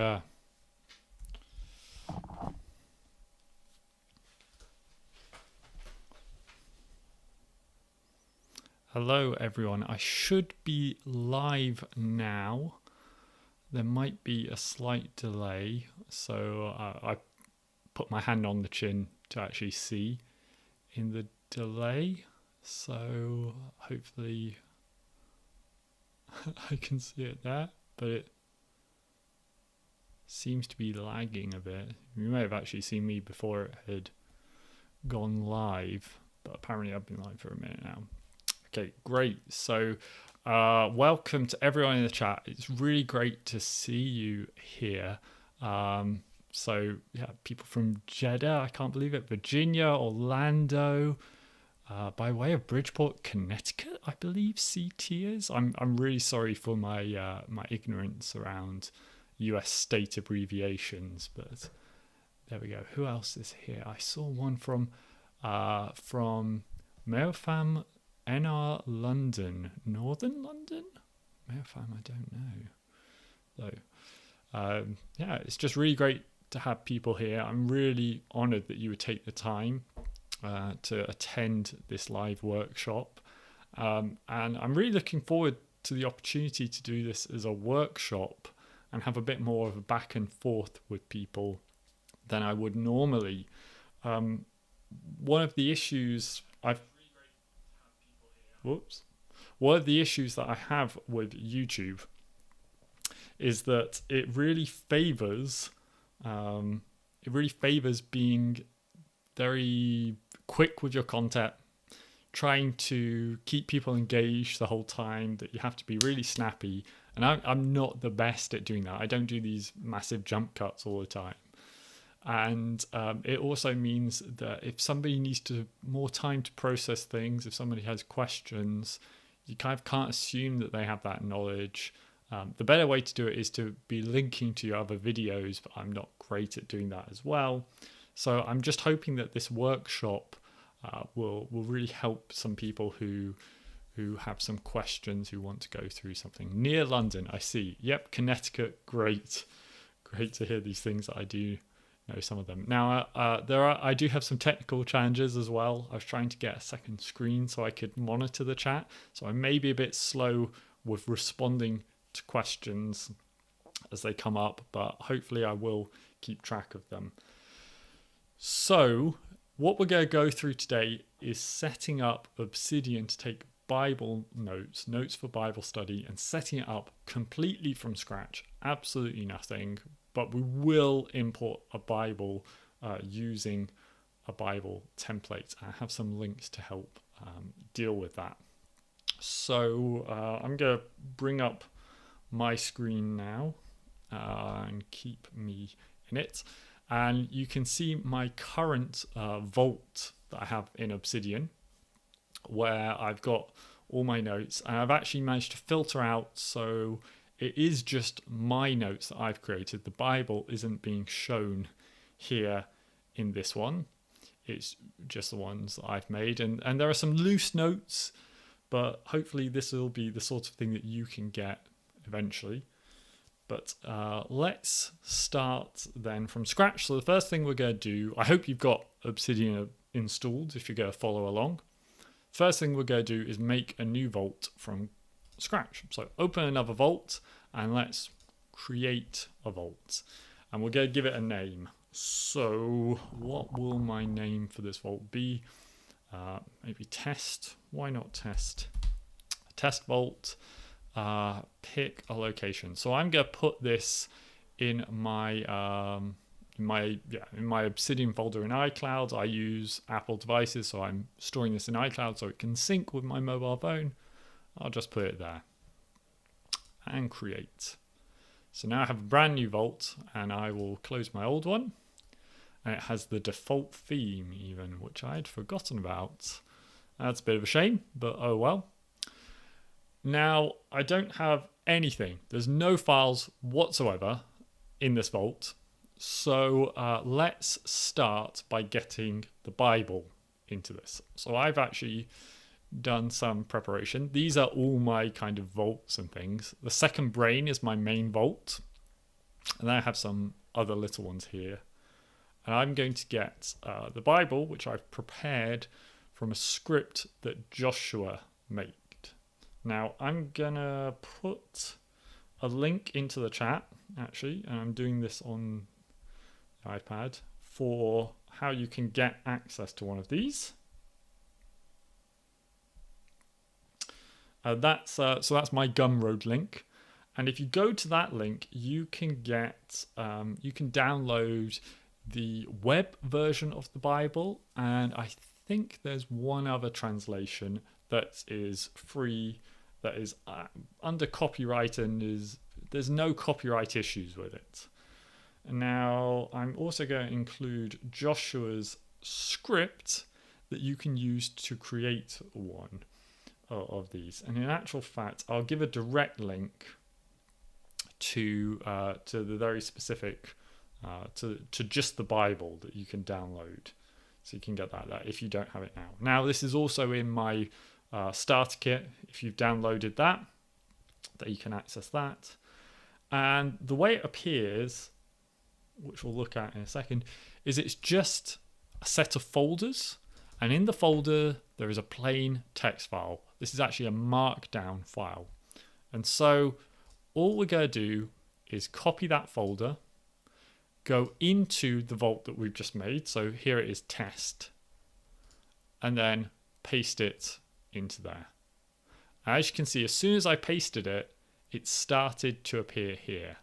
Yeah. Hello everyone, I should be live now. There might be a slight delay, so I put my hand on the chin to actually see in the delay, so hopefully I can see it there, but it seems to be lagging a bit. You may have actually seen me before it had gone live, but apparently I've been live for a minute now. Okay, great. So welcome to everyone in the chat. It's really great to see you here. So yeah, people from Jeddah, I can't believe it, Virginia, Orlando, by way of Bridgeport, Connecticut, I believe CT is. I'm really sorry for my my ignorance around US state abbreviations, but there we go. Who else is here? I saw one from Meofam NR London, Northern London? Meofam, I don't know. So, yeah, it's just really great to have people here. I'm really honoured that you would take the time to attend this live workshop. And I'm really looking forward to the opportunity to do this as a workshop and have a bit more of a back and forth with people than I would normally. One of the issues one of the issues that I have with YouTube is that it really favors being very quick with your content, trying to keep people engaged the whole time, that you have to be really snappy. And I'm not the best at doing that. I don't do these massive jump cuts all the time. And it also means that if somebody needs more time to process things, if somebody has questions, you kind of can't assume that they have that knowledge. The better way to do it is to be linking to your other videos, but I'm not great at doing that as well. So I'm just hoping that this workshop will really help some people who have some questions, who want to go through something. Near London, I see. Yep, Connecticut, great. Great to hear these things that I do know some of them. Now, I do have some technical challenges as well. I was trying to get a second screen so I could monitor the chat. So I may be a bit slow with responding to questions as they come up, but hopefully I will keep track of them. So what we're going to go through today is setting up Obsidian to take Bible notes for Bible study, and setting it up completely from scratch, absolutely nothing. But we will import a Bible using a Bible template. I have some links to help deal with that. So I'm going to bring up my screen now and keep me in it. And you can see my current vault that I have in Obsidian, where I've got all my notes. And I've actually managed to filter out so it is just my notes that I've created. The Bible isn't being shown here in this one. It's just the ones that I've made. And there are some loose notes, but hopefully this will be the sort of thing that you can get eventually. But let's start then from scratch. So the first thing we're going to do, I hope you've got Obsidian installed if you're going to follow along. First thing we're going to do is make a new vault from scratch. So open another vault and let's create a vault, and we're going to give it a name. So what will my name for this vault be? Maybe test. Why not test? Test vault. Pick a location. So I'm going to put this in my in my Obsidian folder in iCloud. I use Apple devices, so I'm storing this in iCloud so it can sync with my mobile phone. I'll just put it there and create. So now I have a brand new vault, and I will close my old one. And it has the default theme even, which I had forgotten about. That's a bit of a shame, but oh well. Now I don't have anything. There's no files whatsoever in this vault. So let's start by getting the Bible into this. So I've actually done some preparation. These are all my kind of vaults and things. The second brain is my main vault. And then I have some other little ones here. And I'm going to get the Bible, which I've prepared from a script that Joshua made. Now, I'm going to put a link into the chat, actually, and I'm doing this on the iPad, for how you can get access to one of these. So that's my Gumroad link. And if you go to that link, you can get, you can download the web version of the Bible, and I think there's one other translation that is free, that is under copyright, and there's no copyright issues with it. Now, I'm also going to include Joshua's script that you can use to create one of these. And in actual fact, I'll give a direct link to the very specific, to just the Bible that you can download. So you can get that if you don't have it now. Now, this is also in my starter kit. If you've downloaded that you can access that. And the way it appears, which we'll look at in a second, is it's just a set of folders. And in the folder, there is a plain text file. This is actually a markdown file. And so all we're going to do is copy that folder, go into the vault that we've just made. So here it is, test, and then paste it into there. As you can see, as soon as I pasted it, it started to appear here,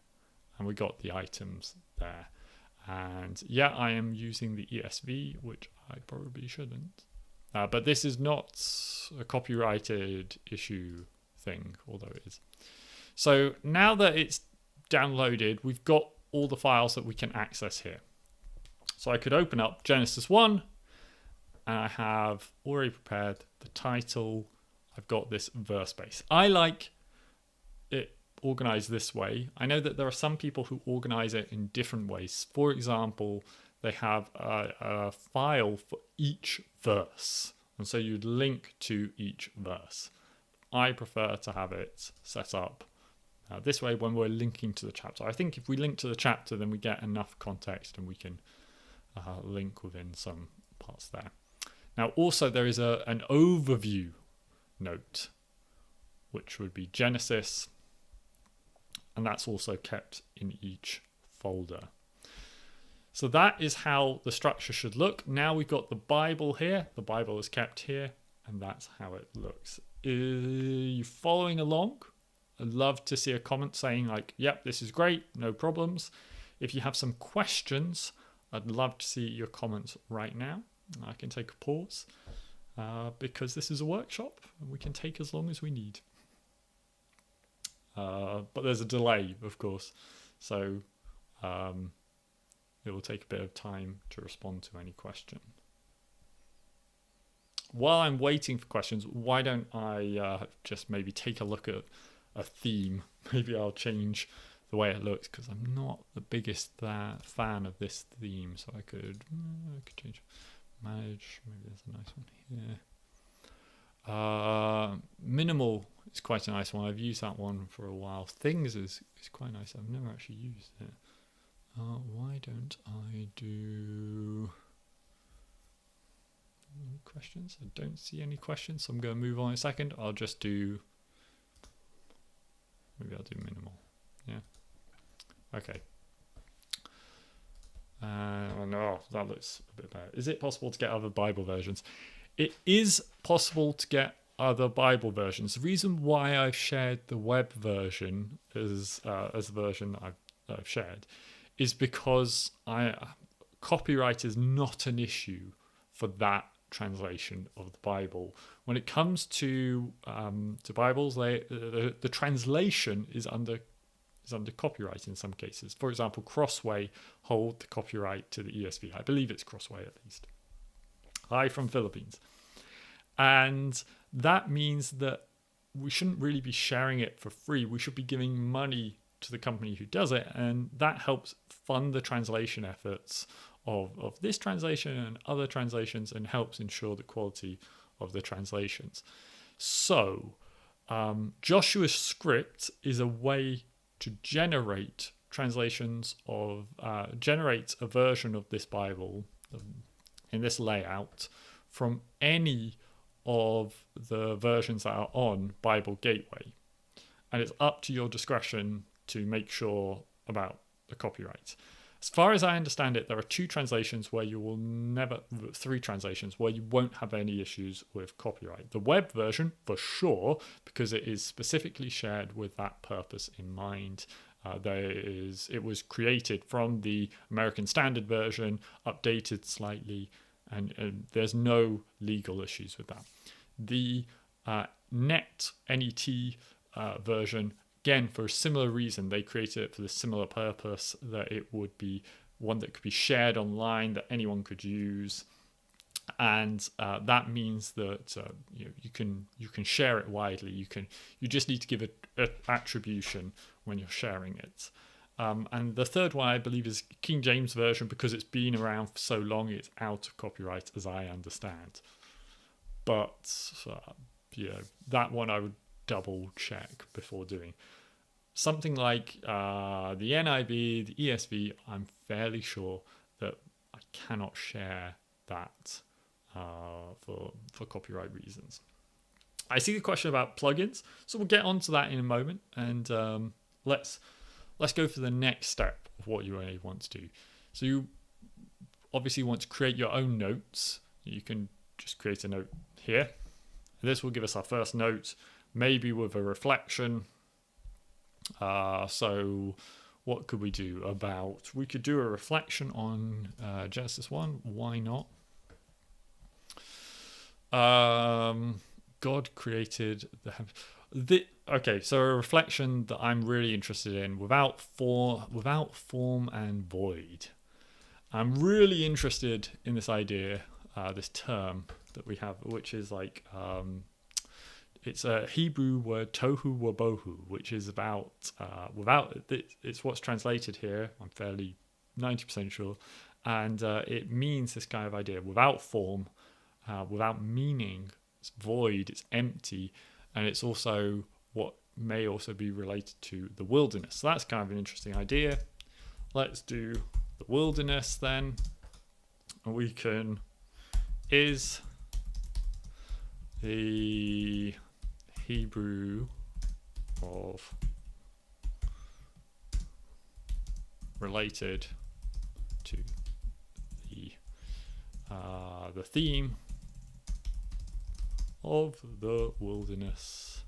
and we got the items there. And yeah, I am using the ESV, which I probably shouldn't. But this is not a copyrighted issue thing, although it is. So now that it's downloaded, we've got all the files that we can access here. So I could open up Genesis 1, and I have already prepared the title. I've got this verse base. I like it organized this way. I know that there are some people who organize it in different ways. For example, they have a file for each verse, and so you'd link to each verse. I prefer to have it set up this way when we're linking to the chapter. I think if we link to the chapter, then we get enough context and we can link within some parts there. Now, also there is an overview note, which would be Genesis, and that's also kept in each folder. So that is how the structure should look. Now we've got the Bible here. The Bible is kept here, and that's how it looks. Are you following along? I'd love to see a comment saying like, yep, this is great, no problems. If you have some questions, I'd love to see your comments right now. I can take a pause because this is a workshop and we can take as long as we need. But there's a delay, of course, so it will take a bit of time to respond to any question. While I'm waiting for questions, why don't I just maybe take a look at a theme? Maybe I'll change the way it looks because I'm not the biggest fan of this theme. So I could change manage. Maybe there's a nice one here. Minimal is quite a nice one. I've used that one for a while. Things is quite nice. I've never actually used it. Why don't I do any questions? I don't see any questions, so I'm going to move on in a second. I'll just do, maybe I'll do minimal. Yeah. Okay. No, that looks a bit better. Is it possible to get other Bible versions? It is possible to get other Bible versions. The reason why I've shared the web version as the version that I've shared is because copyright is not an issue for that translation of the Bible. When it comes to Bibles, the translation is under copyright in some cases. For example, Crossway hold the copyright to the ESV. I believe it's Crossway at least. Hi from Philippines. And that means that we shouldn't really be sharing it for free. We should be giving money to the company who does it, and that helps fund the translation efforts of this translation and other translations, and helps ensure the quality of the translations. So Joshua's script is a way to generate translations of generate a version of this Bible in this layout from any of the versions that are on Bible Gateway, and it's up to your discretion to make sure about the copyright. As far as I understand it, there are three translations where you won't have any issues with copyright. The web version, for sure, because it is specifically shared with that purpose in mind. It was created from the American Standard Version, updated slightly, and there's no legal issues with that. The net version, again, for a similar reason, they created it for the similar purpose, that it would be one that could be shared online, that anyone could use, and that means that you can share it widely. You just need to give it attribution when you're sharing it. And the third one, I believe, is King James Version, because it's been around for so long, it's out of copyright, as I understand. But that one I would double check before doing. Something like the NIV, the ESV, I'm fairly sure that I cannot share that for copyright reasons. I see the question about plugins, so we'll get onto that in a moment, and let's go for the next step of what you really want to do. So you obviously want to create your own notes. You can just create a note here. This will give us our first note, maybe with a reflection. So what could we do about? We could do a reflection on Genesis 1. Why not? God created the heaven. Okay, so a reflection that I'm really interested in, without form and void. I'm really interested in this idea, this term that we have, which is like it's a Hebrew word, tohu wabohu, which is about it's what's translated here. I'm fairly 90% sure, and it means this kind of idea: without form, without meaning. It's void, it's empty, and it's also what may also be related to the wilderness. So that's kind of an interesting idea. Let's do the wilderness then. And we can, is the Hebrew of related to the theme of the wilderness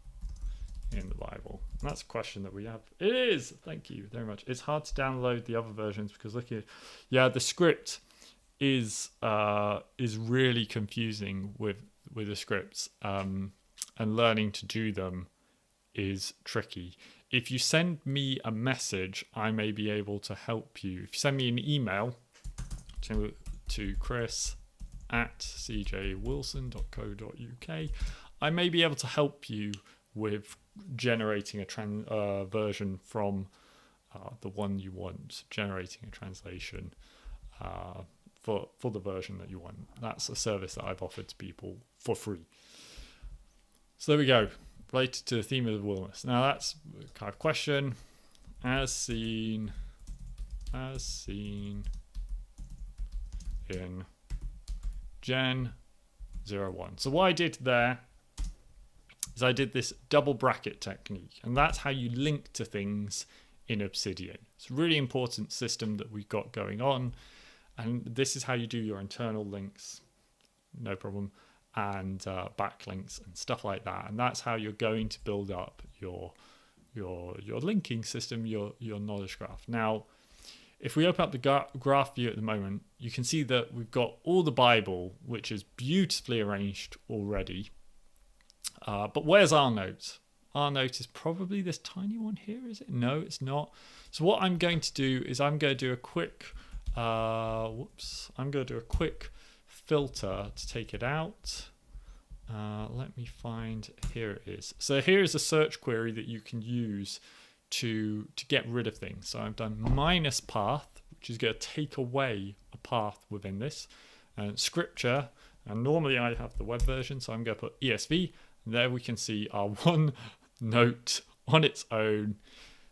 in the Bible? And that's a question that we have. It is. Thank you very much. It's hard to download the other versions because the script is really confusing with the scripts, and learning to do them is tricky. If you send me a message, I may be able to help you. If you send me an email to chris@cjwilson.co.uk, I may be able to help you with generating a version from the one you want, generating a translation for the version that you want. That's a service that I've offered to people for free. So there we go, related to the theme of the wilderness. Now that's a kind of question, as seen in Gen 01. So what I did there is I did this double bracket technique, and that's how you link to things in Obsidian. It's a really important system that we've got going on, and this is how you do your internal links, no problem, and backlinks and stuff like that. And that's how you're going to build up your linking system, your knowledge graph. Now, if we open up the graph view at the moment, you can see that we've got all the Bible, which is beautifully arranged already. But where's our note? Our note is probably this tiny one here, is it? No, it's not. So what I'm going to do is I'm going to do a quick, filter to take it out. Let me find, here it is. So here is a search query that you can use to get rid of things. So I've done minus path, which is going to take away a path within this, and scripture, and normally I have the web version, so I'm going to put ESV, and there we can see our one note on its own.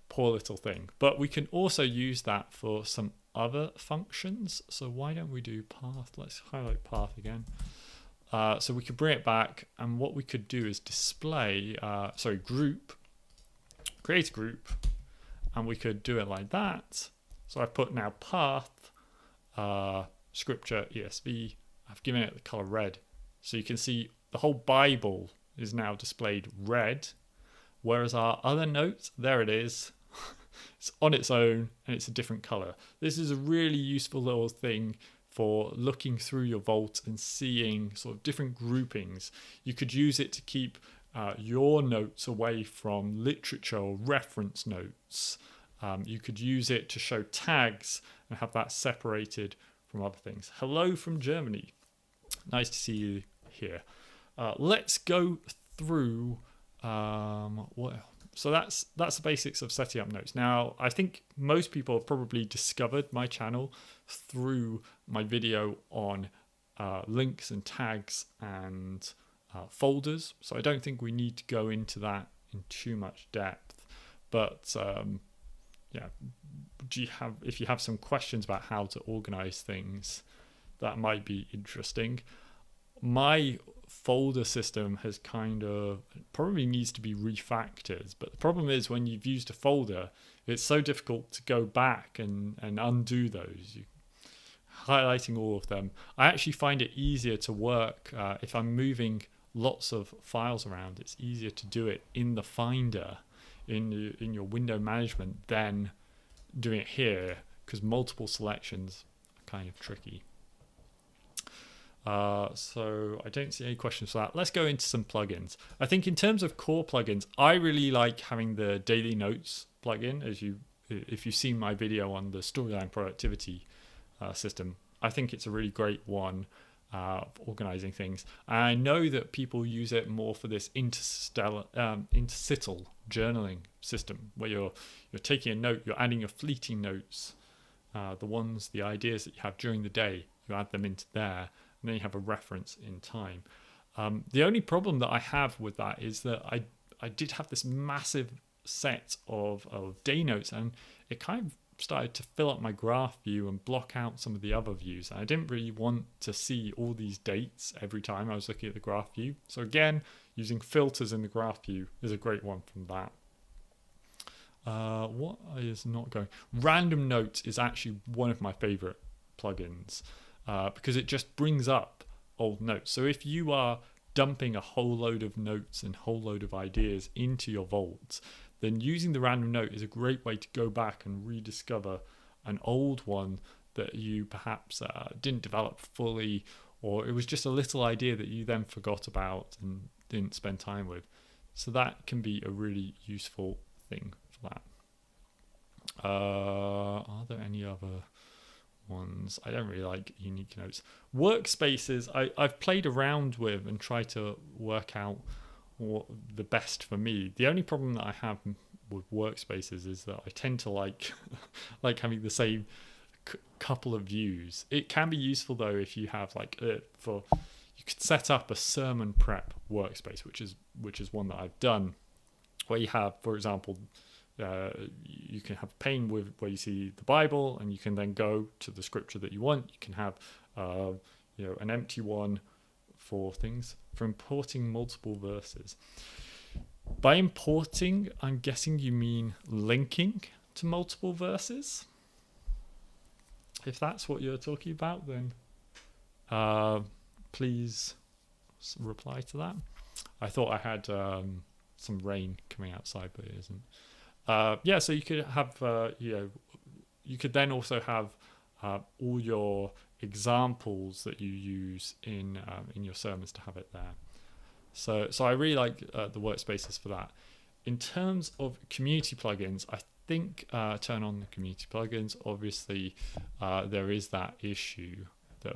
poor little thing. But we can also use that for some other functions. So why don't we do path? Let's highlight path again. So we could bring it back, and what we could do is display, group, create a group, and we could do it like that. So I've put now path, scripture, ESV. I've given it the color red. So you can see the whole Bible is now displayed red, whereas our other notes, there it is. It's on its own and it's a different color. This is a really useful little thing for looking through your vault and seeing sort of different groupings. You could use it to keep your notes away from literature or reference notes. You could use it to show tags and have that separated from other things. Hello from Germany. Nice to see you here. Let's go through so that's the basics of setting up notes. Now, I think most people have probably discovered my channel through my video on links and tags and folders. So I don't think we need to go into that in too much depth. But if you have some questions about how to organize things, that might be interesting. My folder system has probably needs to be refactored, but the problem is when you've used a folder, it's so difficult to go back and undo those. Highlighting all of them, I actually find it easier to work if I'm moving lots of files around. It's easier to do it in the Finder in your window management than doing it here, because multiple selections are kind of tricky. So I don't see any questions for that. Let's go into some plugins. I think in terms of core plugins, I really like having the Daily Notes plugin. If you've seen my video on the Storyline Productivity system, I think it's a really great one for organizing things. I know that people use it more for this interstitial journaling system, where you're taking a note, you're adding your fleeting notes, the ideas that you have during the day, you add them into there. And then you have a reference in time. The only problem that I have with that is that I did have this massive set of day notes, and it kind of started to fill up my graph view and block out some of the other views. And I didn't really want to see all these dates every time I was looking at the graph view. So again, using filters in the graph view is a great one from that. What is not going? Random Notes is actually one of my favorite plugins. Because it just brings up old notes. So if you are dumping a whole load of notes and whole load of ideas into your vault, then using the random note is a great way to go back and rediscover an old one that you perhaps didn't develop fully, or it was just a little idea that you then forgot about and didn't spend time with. So that can be a really useful thing for that. Are there any other ones? I don't really like unique notes. Workspaces, I've played around with and tried to work out what the best for me. The only problem that I have with workspaces is that I tend to like having the same couple of views. It can be useful though if you have you could set up a sermon prep workspace, which is one that I've done, where you have, for example, you can have a pane where you see the Bible, and you can then go to the scripture that you want. You can have an empty one for importing multiple verses. By importing, I'm guessing you mean linking to multiple verses. If that's what you're talking about, then please reply to that. I thought I had some rain coming outside, but it isn't. So you could have, you could then also have all your examples that you use in your sermons to have it there. So I really like the workspaces for that. In terms of community plugins, I think turn on the community plugins. Obviously, there is that issue that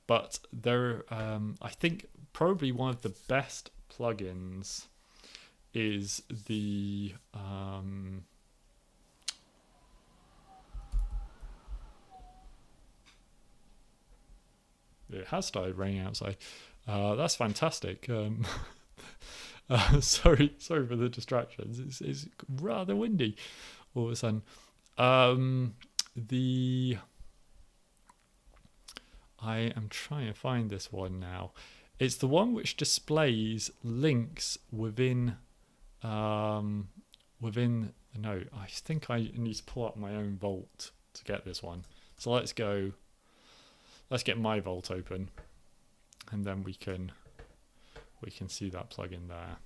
but there, I think probably one of the best plugins is the it has started raining outside. That's fantastic. Sorry for the distractions. It's rather windy all of a sudden. I am trying to find this one now. It's the one which displays links within the note. I think I need to pull up my own vault to get this one. So let's get my vault open, and then we can see that plugin there.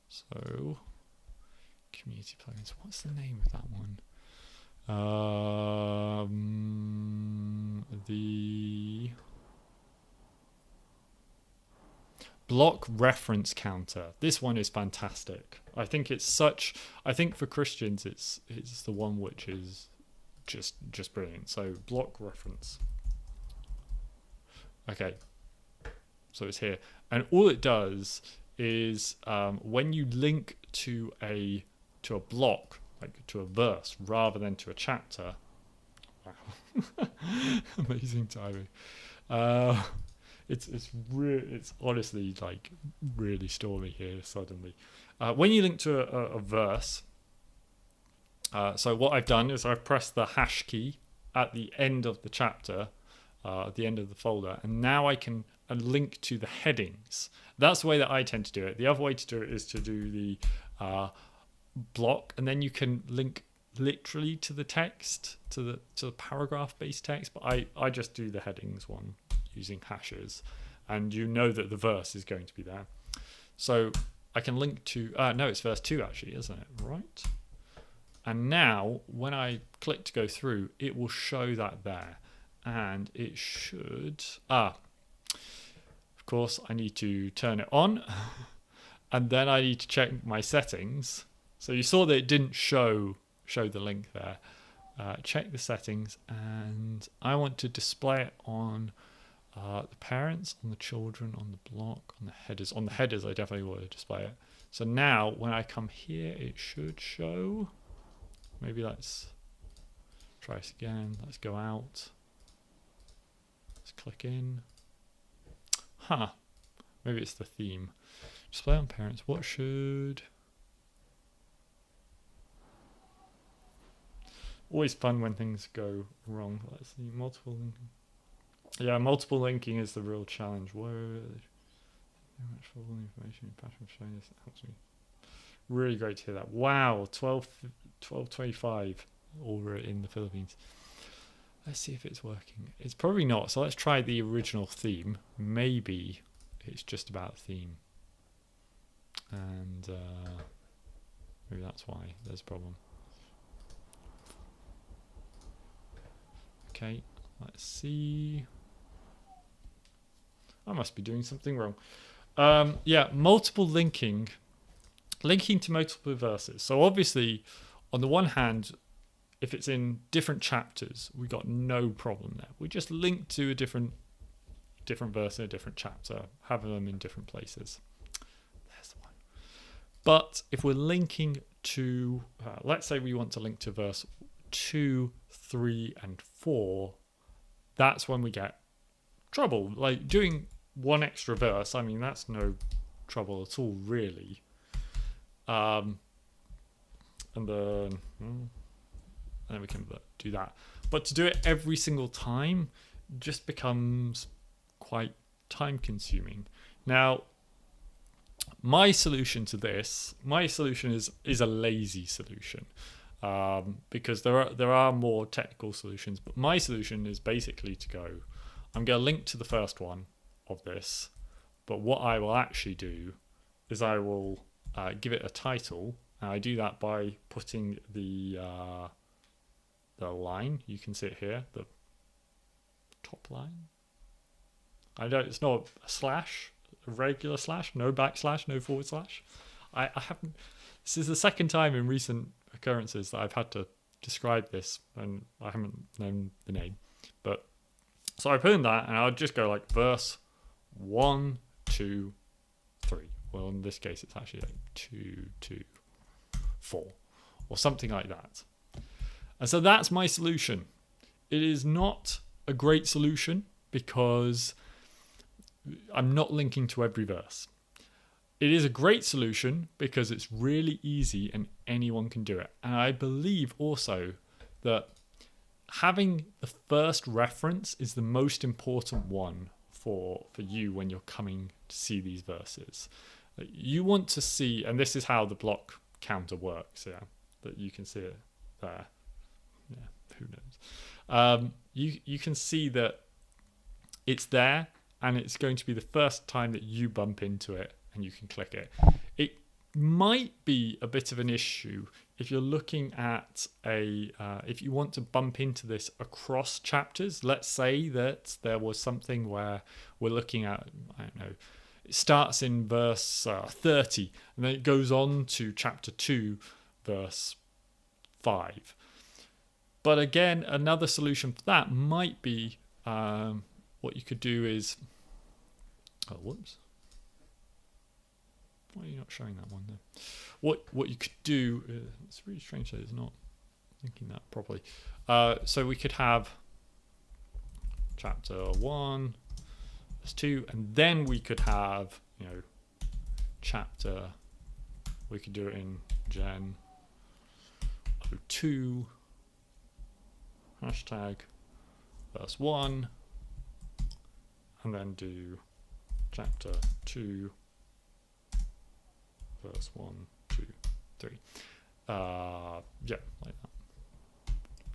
So community plugins. What's the name of that one? The block reference counter. This one is fantastic. I think for Christians it's the one which is just brilliant. So block reference. Okay. So it's here. And all it does is when you link to a block, like to a verse rather than to a chapter. Wow. Amazing timing. It's honestly like really stormy here suddenly. When you link to a verse, so what I've done is I've pressed the hash key at the end of the chapter, at the end of the folder, and now I can link to the headings. That's the way that I tend to do it. The other way to do it is to do the block, and then you can link literally to the text, to the paragraph based text, but I just do the headings one using hashes, and you know that the verse is going to be there. So I can link to no, it's verse 2 actually, isn't it? Right. And now when I click to go through, it will show that there, and it should of course I need to turn it on and then I need to check my settings. So you saw that it didn't show the link there. Check the settings, and I want to display it on the parents, on the children, on the block, on the headers. On the headers, I definitely want to display it. So now when I come here, it should show. Maybe let's try this again. Let's go out. Let's click in. Maybe it's the theme. Display on parents. What should... Always fun when things go wrong. Let's see. Multiple linking. Yeah, multiple linking is the real challenge. Whoa. Much full information. Passion for showing this helps me. Really great to hear that. Wow, 12:25 over in the Philippines. Let's see if it's working. It's probably not. So let's try the original theme. Maybe it's just about theme. And maybe that's why there's a problem. Okay, let's see. I must be doing something wrong. Yeah, multiple linking to multiple verses. So obviously, on the one hand, if it's in different chapters, we got no problem there. We just link to a different verse in a different chapter, having them in different places. There's the one. But if we're linking to, let's say we want to link to verse 2, 3, and 4, that's when we get trouble. Like doing one extra verse, I mean, that's no trouble at all, really. And then we can do that. But to do it every single time just becomes quite time consuming. Now, my solution to this, is a lazy solution. Because there are more technical solutions, but my solution is basically to go, I'm going to link to the first one of this, but what I will actually do is I will give it a title, and I do that by putting the line. You can see it here, the top line. It's not a slash, a regular slash, no backslash, no forward slash. I haven't. This is the second time in recent occurrences that I've had to describe this, and I haven't known the name. But so I put in that, and I'll just go like verse 1, 2, 3. Well, in this case, it's actually like 2, 2, 4, or something like that. And so that's my solution. It is not a great solution because I'm not linking to every verse. it is a great solution because it's really easy and anyone can do it. And I believe also that having the first reference is the most important one for you when you're coming to see these verses. You want to see, and this is how the block counter works, that you can see it there. Yeah, who knows? You can see that it's there, and it's going to be the first time that you bump into it, and you can click it. It might be a bit of an issue if you're looking at if you want to bump into this across chapters. Let's say that there was something where we're looking at, I don't know, it starts in verse 30 and then it goes on to chapter 2 verse 5. But again, another solution for that might be what you could do is whoops, why are you not showing that one there? What you could do, it's really strange that it's not thinking that properly. So we could have chapter 1, verse 2, and then we could have, chapter, we could do it in Gen 02, hashtag verse 1, and then do chapter 2, verse 1, 2, 3. Like that.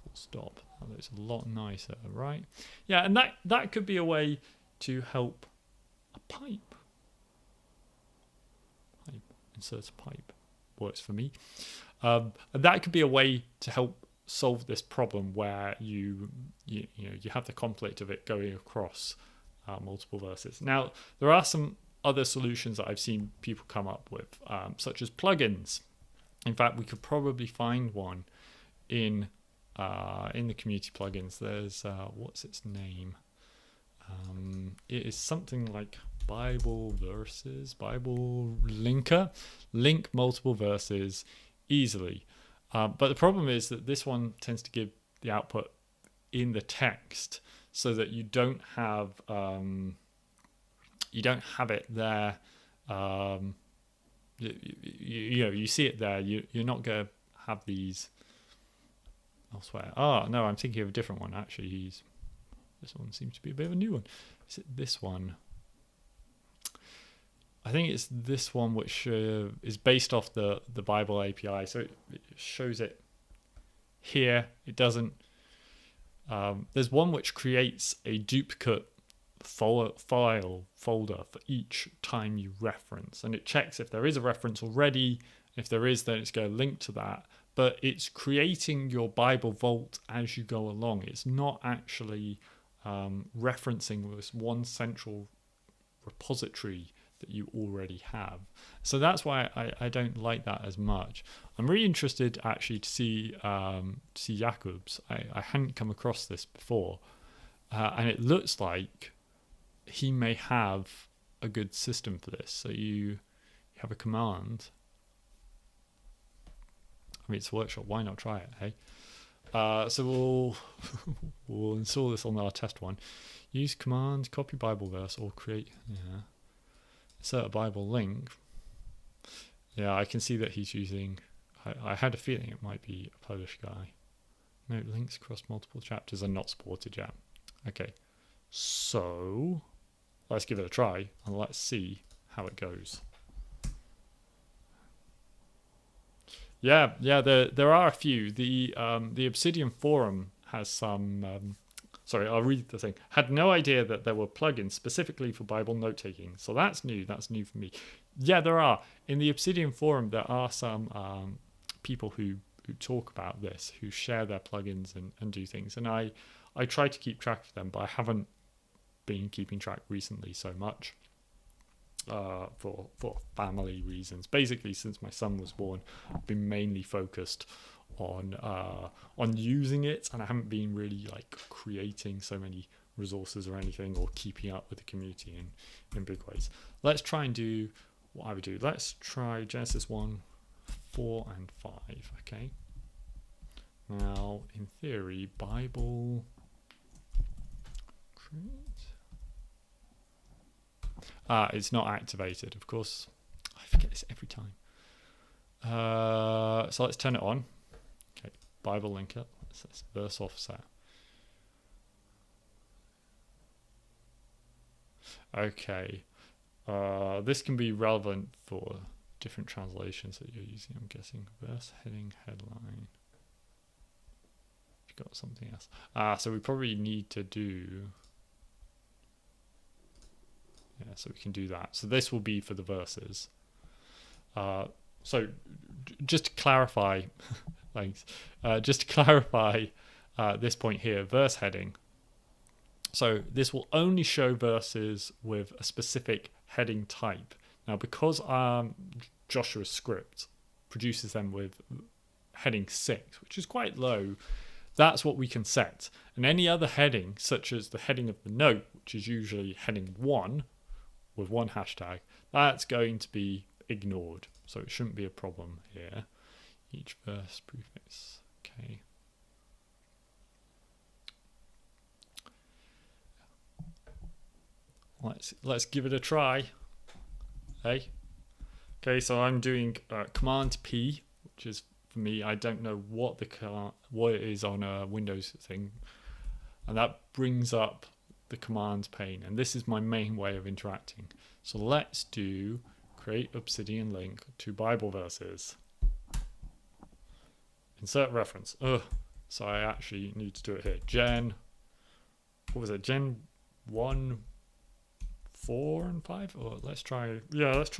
Full stop. That's a lot nicer, right? Yeah, and that could be a way to help a pipe. Insert a pipe. Works for me. And that could be a way to help solve this problem where you have the conflict of it going across multiple verses. Now, there are some other solutions that I've seen people come up with, such as plugins. In fact, we could probably find one in the community plugins. There's what's its name? It is something like Bible verses, Bible linker, link multiple verses easily. But the problem is that this one tends to give the output in the text, so that you don't have it there. You see it there. You're not going to have these elsewhere. Oh no, I'm thinking of a different one. Actually, this one seems to be a bit of a new one. Is it this one? I think it's this one, which is based off the Bible API. So it shows it here. It doesn't. There's one which creates a duplicate folder for each time you reference, and it checks if there is a reference already. If there is, then it's going to link to that. But it's creating your Bible vault as you go along. It's not actually referencing this one central repository that you already have. So that's why I don't like that as much. I'm really interested actually to see Jacob's. I hadn't come across this before, and it looks like he may have a good system for this. So you have a command. I mean, it's a workshop. Why not try it? Hey. So we'll install this on our test one. Use command, copy Bible verse, or create. Insert a Bible link. Yeah, I can see that he's using. I had a feeling it might be a Polish guy. No, links across multiple chapters are not supported yet. Okay, so let's give it a try and let's see how it goes. Yeah. There are a few. The Obsidian forum has some. Sorry, I'll read the thing. Had no idea that there were plugins specifically for Bible note taking. So that's new. That's new for me. Yeah, there are. In the Obsidian forum, there are some people who talk about this, who share their plugins and do things. And I try to keep track of them, but I haven't been keeping track recently so much for family reasons. Basically, since my son was born, I've been mainly focused on using it, and I haven't been really like creating so many resources or anything, or keeping up with the community in big ways. Let's try and do what I would do. Let's try Genesis 1, 4 and 5. Okay, now in theory, Bible create, it's not activated. Of course, I forget this every time. So let's turn it on. Okay, Bible linker. Let's verse offset. Okay. This can be relevant for different translations that you're using, I'm guessing. Verse, heading, headline. You've got something else. So we probably need to do... Yeah, so we can do that. So this will be for the verses. So just to clarify, thanks. Just to clarify this point here, verse heading. So this will only show verses with a specific heading type. Now, because Joshua's script produces them with heading 6, which is quite low, that's what we can set. And any other heading, such as the heading of the note, which is usually heading 1 with 1 hashtag, that's going to be ignored. So it shouldn't be a problem here. Each verse prefix. Okay. Let's give it a try. Hey. Okay, so I'm doing Command P, which is for me. I don't know what it is on a Windows thing, and that brings up the commands pane. And this is my main way of interacting. So let's do create Obsidian link to Bible verses. Insert reference. So I actually need to do it here. What was it? Gen 1, 4 and 5? Or let's try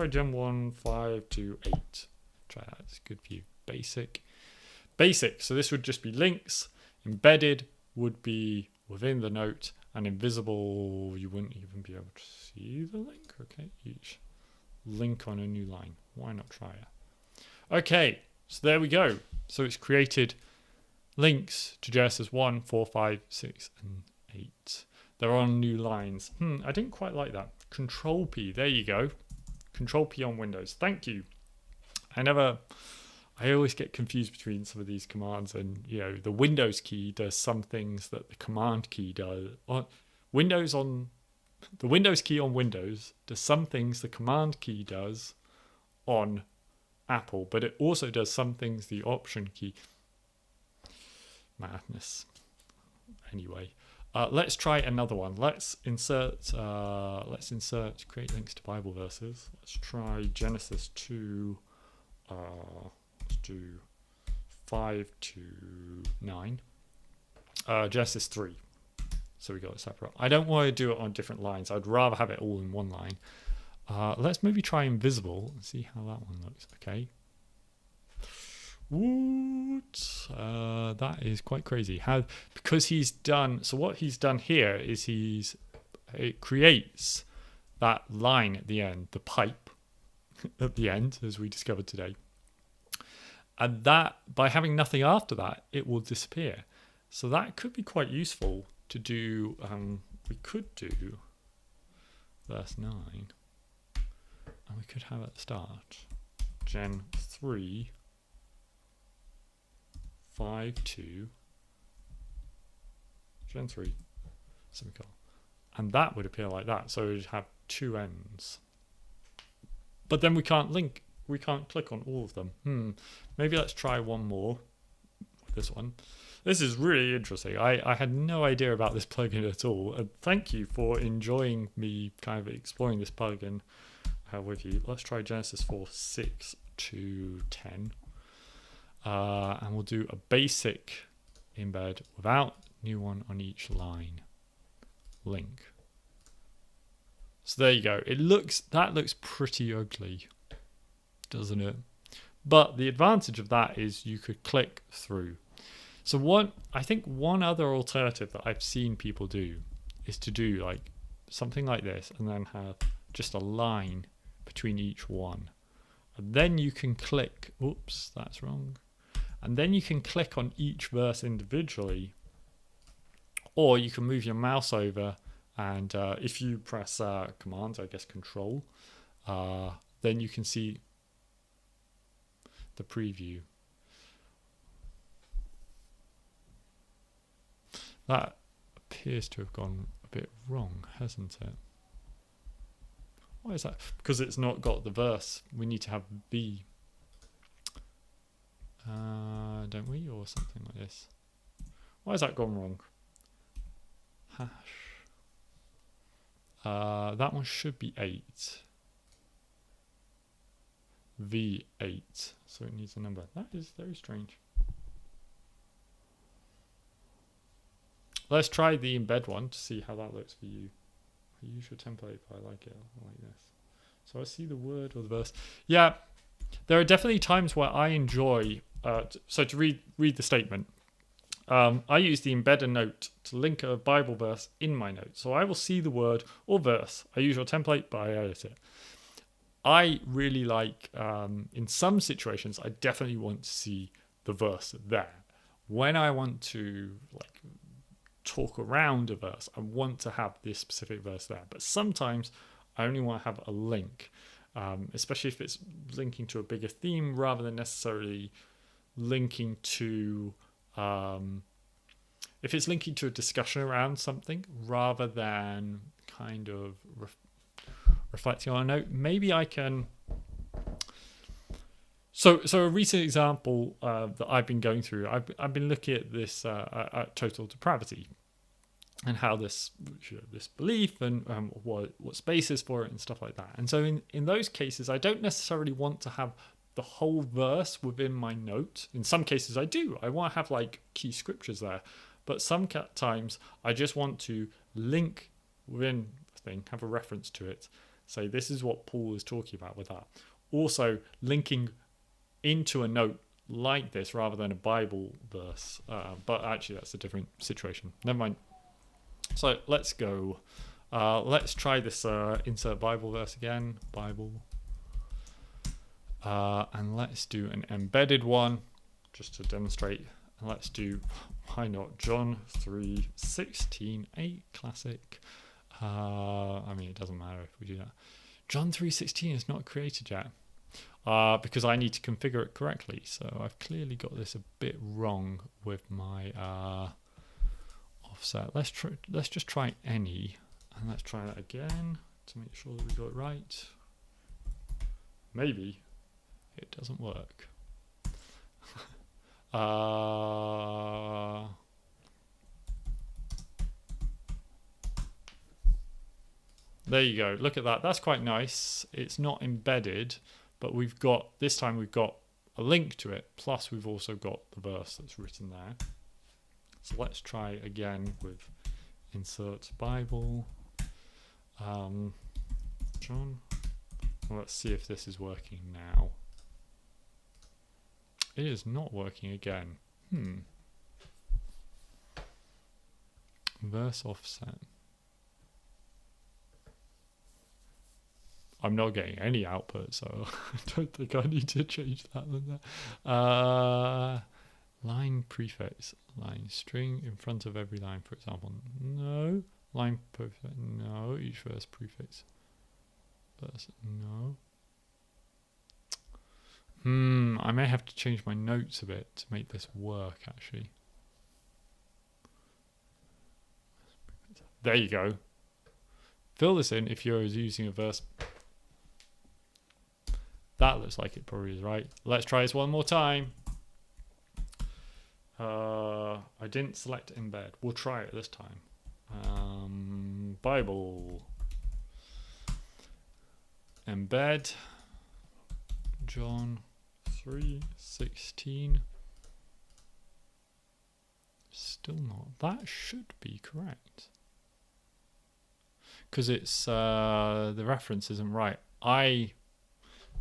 Gen 1, 5 to 8. Try that, it's good for you. Basic. So this would just be links. Embedded would be within the note, and invisible, you wouldn't even be able to see the link. Okay, each link on a new line. Why not try it? Okay, so there we go. So it's created links to Genesis 1, 4, 5, 6, and 8. They're on new lines. I didn't quite like that. Control P, there you go. Control P on Windows. Thank you. I always get confused between some of these commands, and the Windows key does some things that the command key does. The Windows key on Windows does some things the command key does on Apple, but it also does some things the Option key. Madness. Anyway, let's try another one. Let's insert create links to Bible verses. Let's try Genesis 2. Let's do 5 to 9. Genesis 3. So we got it separate. I don't want to do it on different lines. I'd rather have it all in one line. Let's maybe try invisible and see how that one looks. Okay. What? That is quite crazy. Because he's done. So what he's done here is it creates that line at the end, the pipe at the end, as we discovered today. And that, by having nothing after that, it will disappear. So that could be quite useful to do. We could do verse 9. And we could have at the start Gen 3, 5 to Gen 3 semicolon. And that would appear like that. So it would have two ends. But then we can't click on all of them. Maybe let's try one more with this one. This is really interesting. I had no idea about this plugin at all. And thank you for enjoying me kind of exploring this plugin with you. Let's try Genesis 4, 6 to 10. And we'll do a basic embed without new one on each line. Link. So there you go. That looks pretty ugly, doesn't it? But the advantage of that is you could click through. So I think one other alternative that I've seen people do is to do like something like this and then have just a line between each one. And then you can click, oops, that's wrong. And then you can click on each verse individually, or you can move your mouse over and if you press Command, I guess Control, then you can see the preview. That appears to have gone a bit wrong, hasn't it? Why is that? Because it's not got the verse. We need to have V. Don't we? Or something like this. Why has that gone wrong? Hash. That one should be 8. V8. So it needs a number. That is very strange. Let's try the embed one to see how that looks for you. I use your template, but I like it. I like this. So I see the word or the verse. Yeah, there are definitely times where I enjoy. So to read the statement, I use the embed a note to link a Bible verse in my note. So I will see the word or verse. I use your template, but I edit it. I really like, in some situations, I definitely want to see the verse there. When I want to talk around a verse, I want to have this specific verse there. But sometimes I only want to have a link, especially if it's linking to a bigger theme rather than necessarily linking to, if it's linking to a discussion around something rather than kind of reflecting on a note, maybe I can. So a recent example that I've been going through, I've been looking at this at total depravity and how this belief and what space is for it and stuff like that. And so in those cases, I don't necessarily want to have the whole verse within my note. In some cases, I do. I want to have key scriptures there, but some times I just want to link within the thing, have a reference to it, say this is what Paul is talking about with that. Also linking into a note like this rather than a Bible verse, but actually that's a different situation. Never mind. So let's go. Let's try this insert Bible verse again. Bible. And let's do an embedded one just to demonstrate. And let's do, why not, John 3:16, a classic. I mean, it doesn't matter if we do that. John 3:16 is not created yet. Because I need to configure it correctly. So I've clearly got this a bit wrong with my offset. Let's just try any, and let's try that again to make sure that we got it right. Maybe it doesn't work. There you go. Look at that. That's quite nice. It's not embedded. But this time we've got a link to it, plus we've also got the verse that's written there. So let's try again with insert Bible. John. Well, let's see if this is working now. It is not working again. Verse offset. I'm not getting any output, so I don't think I need to change that. Line prefix, line string in front of every line, for example. No. Line prefix, no. Each verse prefix. Verse, no. I may have to change my notes a bit to make this work, actually. There you go. Fill this in if you're using a verse. That looks like it probably is right. Let's try this one more time. I didn't select embed. We'll try it this time. Bible. Embed. John 3:16. Still not. That should be correct. Because it's the reference isn't right.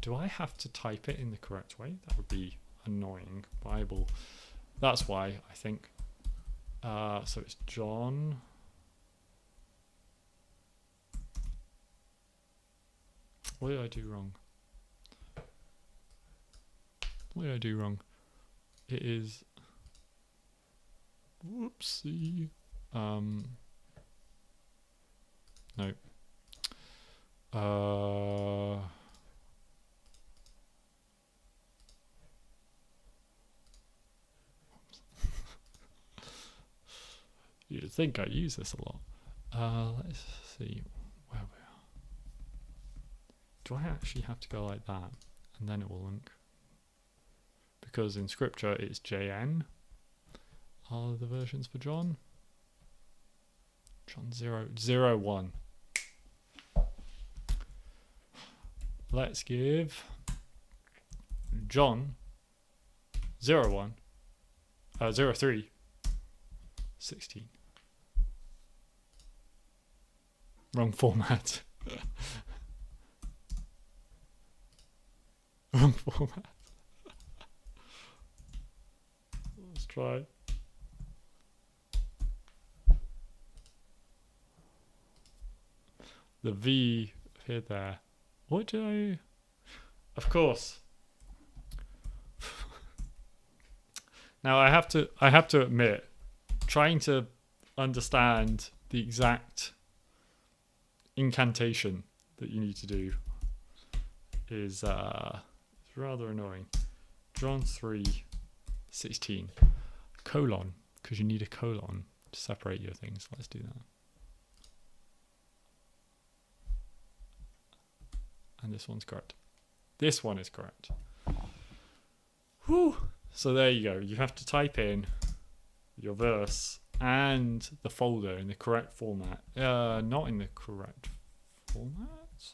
Do I have to type it in the correct way? That would be annoying. Bible. That's why I think. So it's John. What did I do wrong? What did I do wrong? It is. Whoopsie. No. You'd think I use this a lot. Let's see where we are. do I actually have to go like that? And then it will link. Because in scripture it's JN are the versions for John. John 0:01. Let's give John 01 03 16. Wrong format. Wrong format. Let's try. The V appeared there. What did I... Of course. Now I have to admit, trying to understand the exact incantation that you need to do is rather annoying. John 3:16 colon, because you need a colon to separate your things. Let's do that. And this one's correct. This one is correct. Whew. So there you go. You have to type in your verse and the folder in the correct format. Not in the correct format.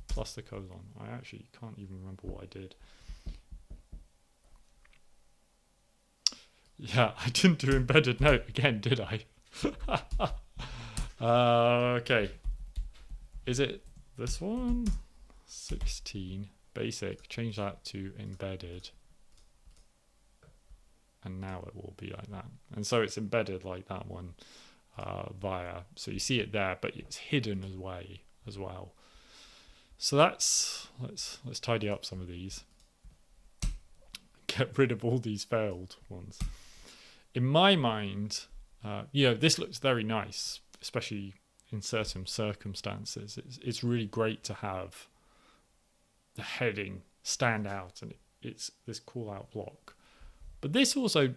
Plus the colon. I actually can't even remember what I did. Yeah, I didn't do embedded note again, did I? Okay. Is it this one? 16 basic. Change that to embedded. And now it will be like that. And so it's embedded like that one via. So you see it there, but it's hidden as well. So let's tidy up some of these. Get rid of all these failed ones. In my mind, this looks very nice, especially in certain circumstances. It's really great to have the heading stand out, and it's this call out block. But this also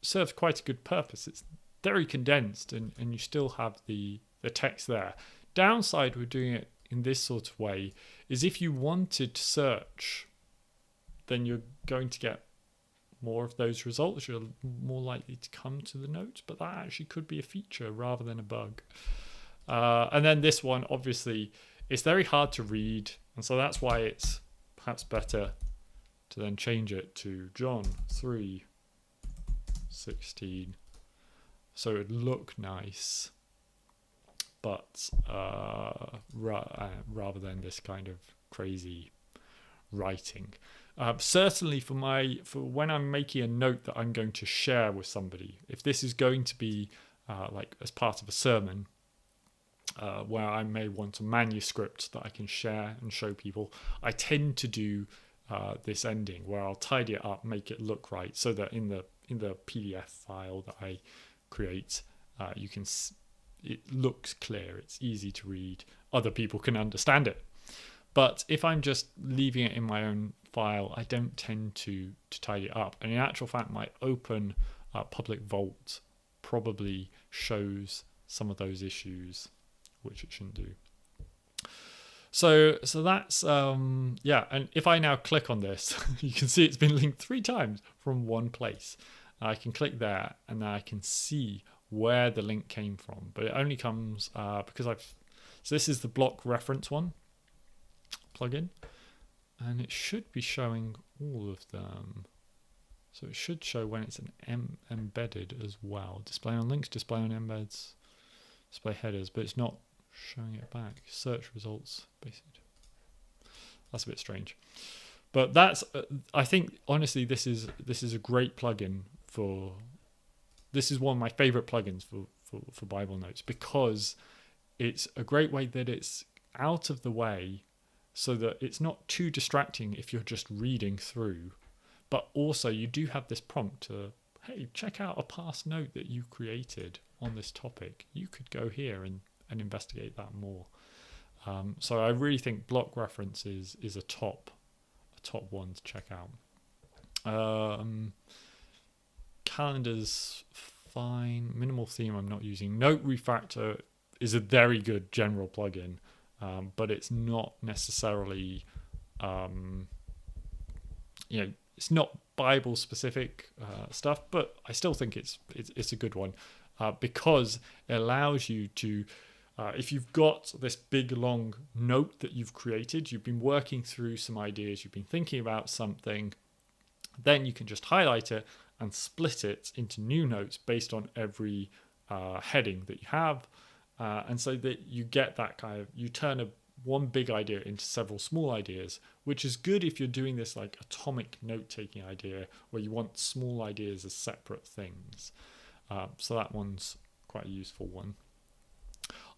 serves quite a good purpose. It's very condensed, and you still have the text there. Downside with doing it in this sort of way is if you wanted to search, then you're going to get more of those results. You're more likely to come to the notes, but that actually could be a feature rather than a bug. And then this one, obviously, it's very hard to read, and so that's why it's perhaps better to then change it to John 3:16, so it would look nice, but rather than this kind of crazy writing. Certainly for when I'm making a note that I'm going to share with somebody, if this is going to be like as part of a sermon, where I may want a manuscript that I can share and show people, I tend to do this ending where I'll tidy it up, make it look right, so that in the PDF file that I create, it looks clear, it's easy to read, other people can understand it. But if I'm just leaving it in my own file, I don't tend to tidy it up. And in actual fact, my open public vault probably shows some of those issues, which it shouldn't do. So that's and if I now click on this, you can see it's been linked 3 times from one place. I can click there, and then I can see where the link came from, but it only comes because so this is the block reference one plugin, and it should be showing all of them. So it should show when it's an embedded as well. Display on links, display on embeds, display headers, but it's not showing it back. Search results, basically. That's a bit strange, but that's I think honestly this is a great plugin for. This is one of my favorite plugins for Bible notes, because it's a great way that it's out of the way, so that it's not too distracting if you're just reading through, but also you do have this prompt to, hey, check out a past note that you created on this topic. You could go here and investigate that more. So I really think block reference is a top one to check out. Calendar's fine. Minimal theme I'm not using. Note Refactor is a very good general plugin. but it's not necessarily, it's not Bible specific stuff, but I still think it's a good one because it allows you to, if you've got this big long note that you've created, you've been working through some ideas, you've been thinking about something, then you can just highlight it and split it into new notes based on every heading that you have, and so that you get that kind of, you turn one big idea into several small ideas, which is good if you're doing this like atomic note-taking idea where you want small ideas as separate things. So that one's quite a useful one.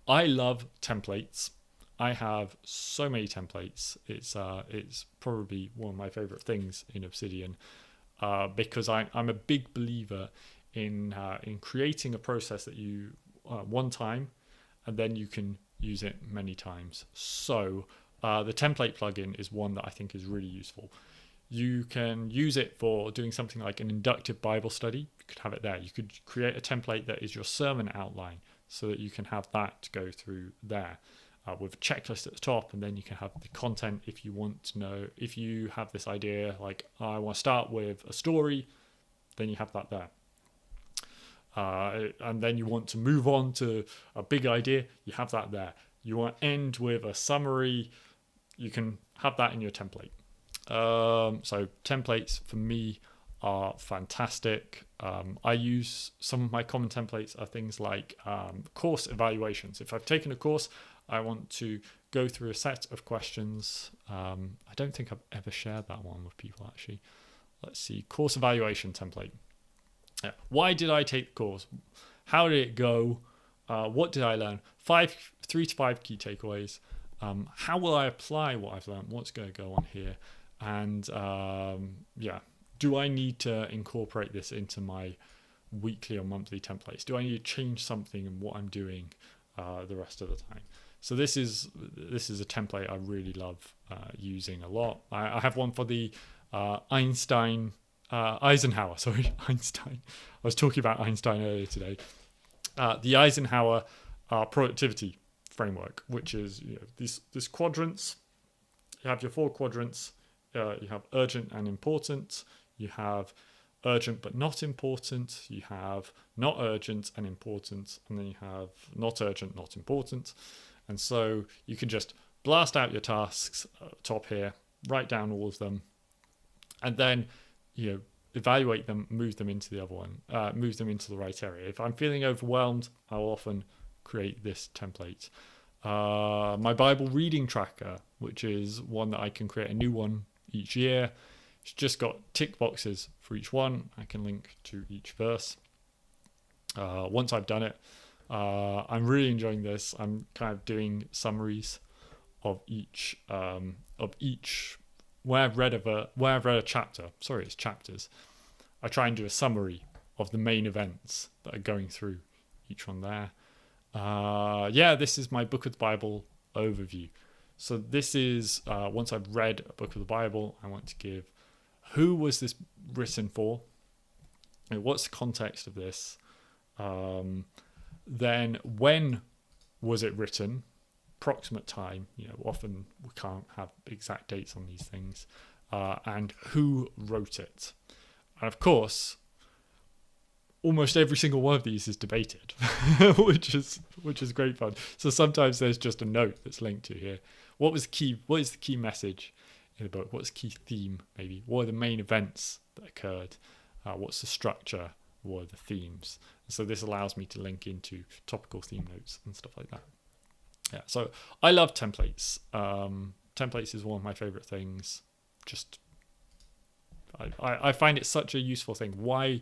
I love templates. I have so many templates. It's probably one of my favorite things in Obsidian because I'm a big believer in creating a process that you one time, and then you can use it many times. So the template plugin is one that I think is really useful. You can use it for doing something like an inductive Bible study. You could have it there. You could create a template that is your sermon outline so that you can have that go through there with a checklist at the top, and then you can have the content if you want to know. If you have this idea like, I want to start with a story, then you have that there. And then you want to move on to a big idea, you have that there. You want to end with a summary, you can have that in your template. So templates for me are fantastic. I use some of my common templates are things like course evaluations. If I've taken a course, I want to go through a set of questions. I don't think I've ever shared that one with people actually. Let's see, course evaluation template. Yeah. Why did I take the course? How did it go? What did I learn? 3 to 5 key takeaways. How will I apply what I've learned? What's going to go on here? And do I need to incorporate this into my weekly or monthly templates? Do I need to change something in what I'm doing the rest of the time? So this is a template I really love using a lot. I have one for the Einstein. Einstein. I was talking about Einstein earlier today. The Eisenhower productivity framework, which is these quadrants. You have your 4 quadrants. You have urgent and important. You have urgent but not important. You have not urgent and important, and then you have not urgent, not important. And so you can just blast out your tasks top here, write down all of them, and then evaluate them, move them into the other one, move them into the right area. If I'm feeling overwhelmed, I'll often create this template. My Bible reading tracker, which is one that I can create a new one each year. It's just got tick boxes for each one. I can link to each verse. Once I've done it, I'm really enjoying this. I'm kind of doing summaries of each where I've read a chapter. Sorry, it's chapters. I try and do a summary of the main events that are going through each one there. This is my book of the Bible overview. So this is once I've read a book of the Bible, I want to give who was this written for? What's the context of this? Then when was it written? Approximate time. Often we can't have exact dates on these things. And who wrote it? And of course, almost every single one of these is debated, which is great fun. So sometimes there's just a note that's linked to here. What is the key message in the book? What's the key theme, maybe? What are the main events that occurred? What's the structure? What are the themes? So this allows me to link into topical theme notes and stuff like that. Yeah, so I love templates. Templates is one of my favorite things. I find it such a useful thing. Why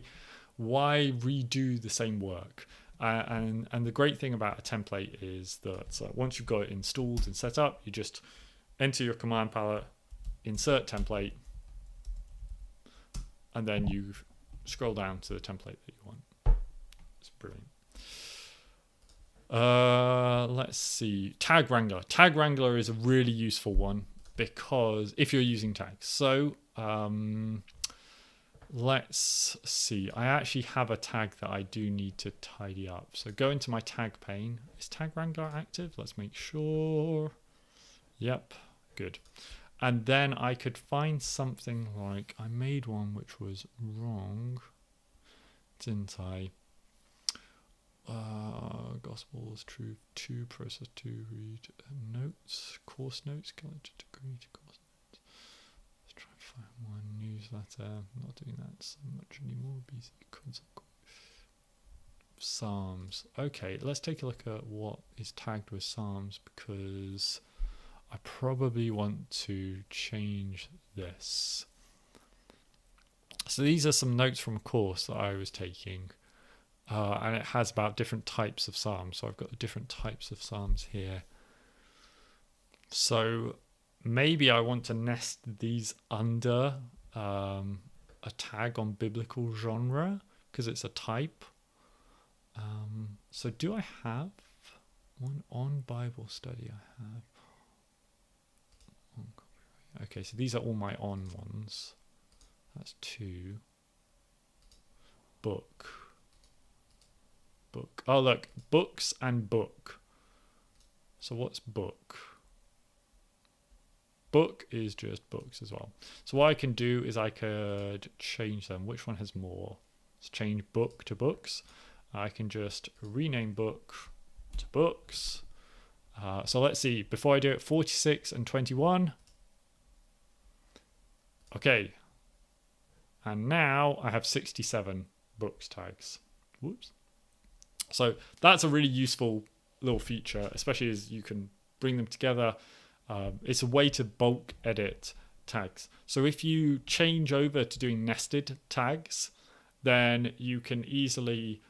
redo the same work? And the great thing about a template is that once you've got it installed and set up, you just enter your command palette, insert template, and then you scroll down to the template that you want. It's brilliant. Let's see. Tag Wrangler. Tag Wrangler is a really useful one because if you're using tags. So let's see. I actually have a tag that I do need to tidy up. So go into my tag pane. Is Tag Wrangler active? Let's make sure. Yep, good. And then I could find something like, I made one which was wrong, didn't I? Gospels, Truth 2, Process 2, Read Notes, Course Notes, Calendar Degree to Course Notes. Let's try and find one newsletter. I'm not doing that so much anymore. BC Concept. Psalms. Okay, let's take a look at what is tagged with Psalms, because I probably want to change this. So these are some notes from a course that I was taking, and it has about different types of Psalms. So I've got the different types of Psalms here. So maybe I want to nest these under a tag on biblical genre, because it's a type. So do I have one on Bible study? I have. Okay, so these are all my on ones. That's 2. Book. Oh, look, books and book. So what's book? Book is just books as well. So what I can do is I could change them. Which one has more? Let's change book to books. I can just rename book to books. So let's see. Before I do it, 46 and 21. Okay. And now I have 67 books tags. Whoops. So that's a really useful little feature, especially as you can bring them together. It's a way to bulk edit tags. So if you change over to doing nested tags, then you can easily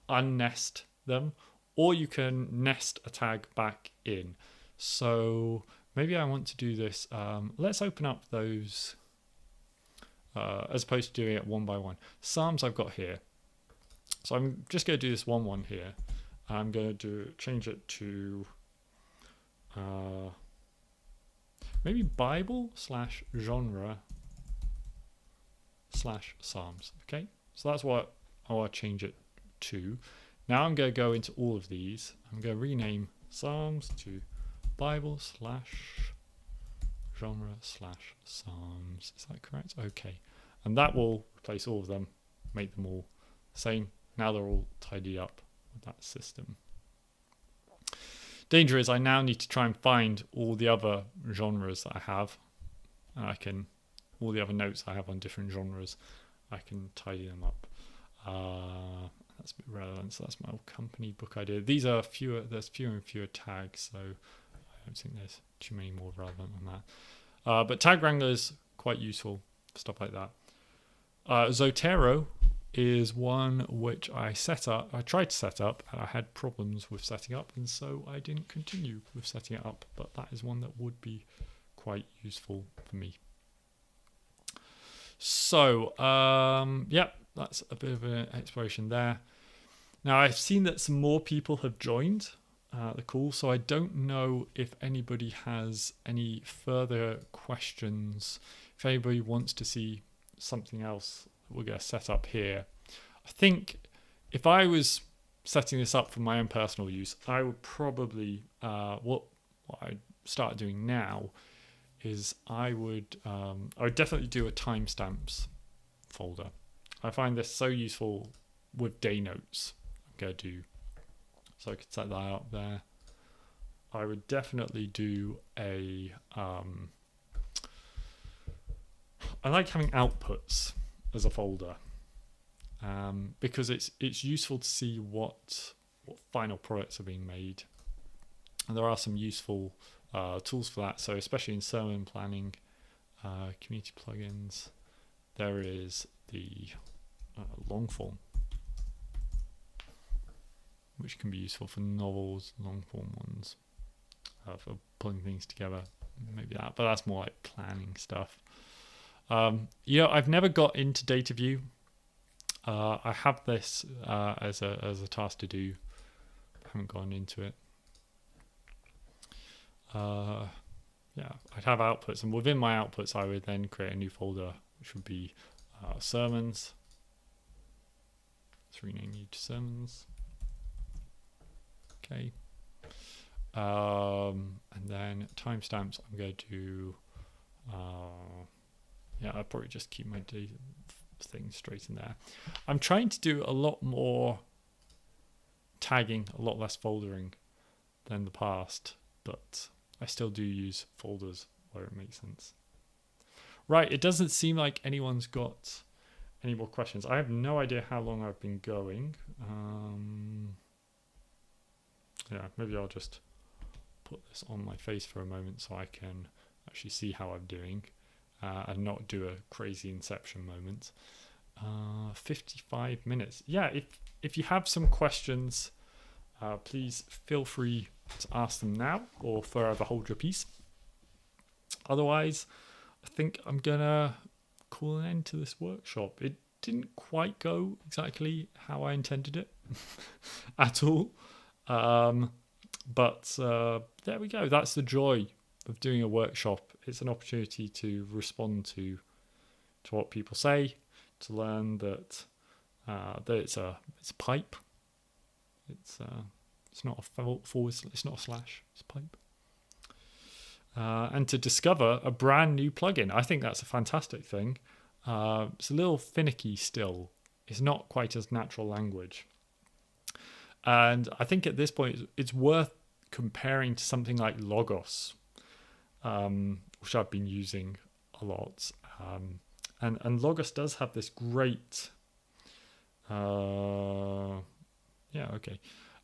unnest them, or you can nest a tag back in. So maybe I want to do this. Let's open up those as opposed to doing it one by one. Psalms I've got here. So I'm just going to do this one here. I'm going to change it to maybe Bible/genre/Psalms. Okay, so that's what I want to change it to. Now I'm going to go into all of these. I'm going to rename Psalms to Bible/genre/Psalms. Is that correct? Okay. And that will replace all of them, make them all the same. Now they're all tidied up with that system. Danger is I now need to try and find all the other genres that I have. And all the other notes I have on different genres, I can tidy them up. That's a bit relevant. So that's my old company book idea. These are there's fewer and fewer tags, so I don't think there's too many more relevant on that. But Tag Wrangler is quite useful for stuff like that. Zotero is one which I tried to set up, and I had problems with setting up, and so I didn't continue with setting it up, but that is one that would be quite useful for me. So, that's a bit of an exploration there. Now, I've seen that some more people have joined the call, so I don't know if anybody has any further questions. If anybody wants to see something else that we're going to set up here. I think if I was setting this up for my own personal use, I would probably, what I start doing now is I would definitely do a timestamps folder. I find this so useful with day notes. I'm going to do, so I could set that out there. I would definitely do I like having outputs as a folder because it's useful to see what final products are being made, and there are some useful tools for that. So especially in sermon planning, community plugins, there is the long form, which can be useful for novels, long form ones, for pulling things together. Maybe that, but that's more like planning stuff. I've never got into data view. I have this as a task to do. I haven't gone into it. I'd have outputs, and within my outputs, I would then create a new folder, which would be sermons. Let's rename you to sermons. Okay. And then timestamps, I'm going to, I'll probably just keep my things straight in there. I'm trying to do a lot more tagging, a lot less foldering than the past, but I still do use folders where it makes sense. Right, it doesn't seem like anyone's got any more questions. I have no idea how long I've been going. Maybe I'll just put this on my face for a moment so I can actually see how I'm doing and not do a crazy inception moment. 55 minutes. Yeah, if you have some questions, please feel free to ask them now or forever hold your peace. Otherwise, I think I'm gonna call an end to this workshop. It didn't quite go exactly how I intended it at all. But there we go. That's the joy of doing a workshop. It's an opportunity to respond to what people say, to learn that it's a pipe. It's not a forward. It's not a slash. It's a pipe. And to discover a brand new plugin. I think that's a fantastic thing. It's a little finicky still. It's not quite as natural language. And I think at this point, it's worth comparing to something like Logos, which I've been using a lot. And Logos does have this great...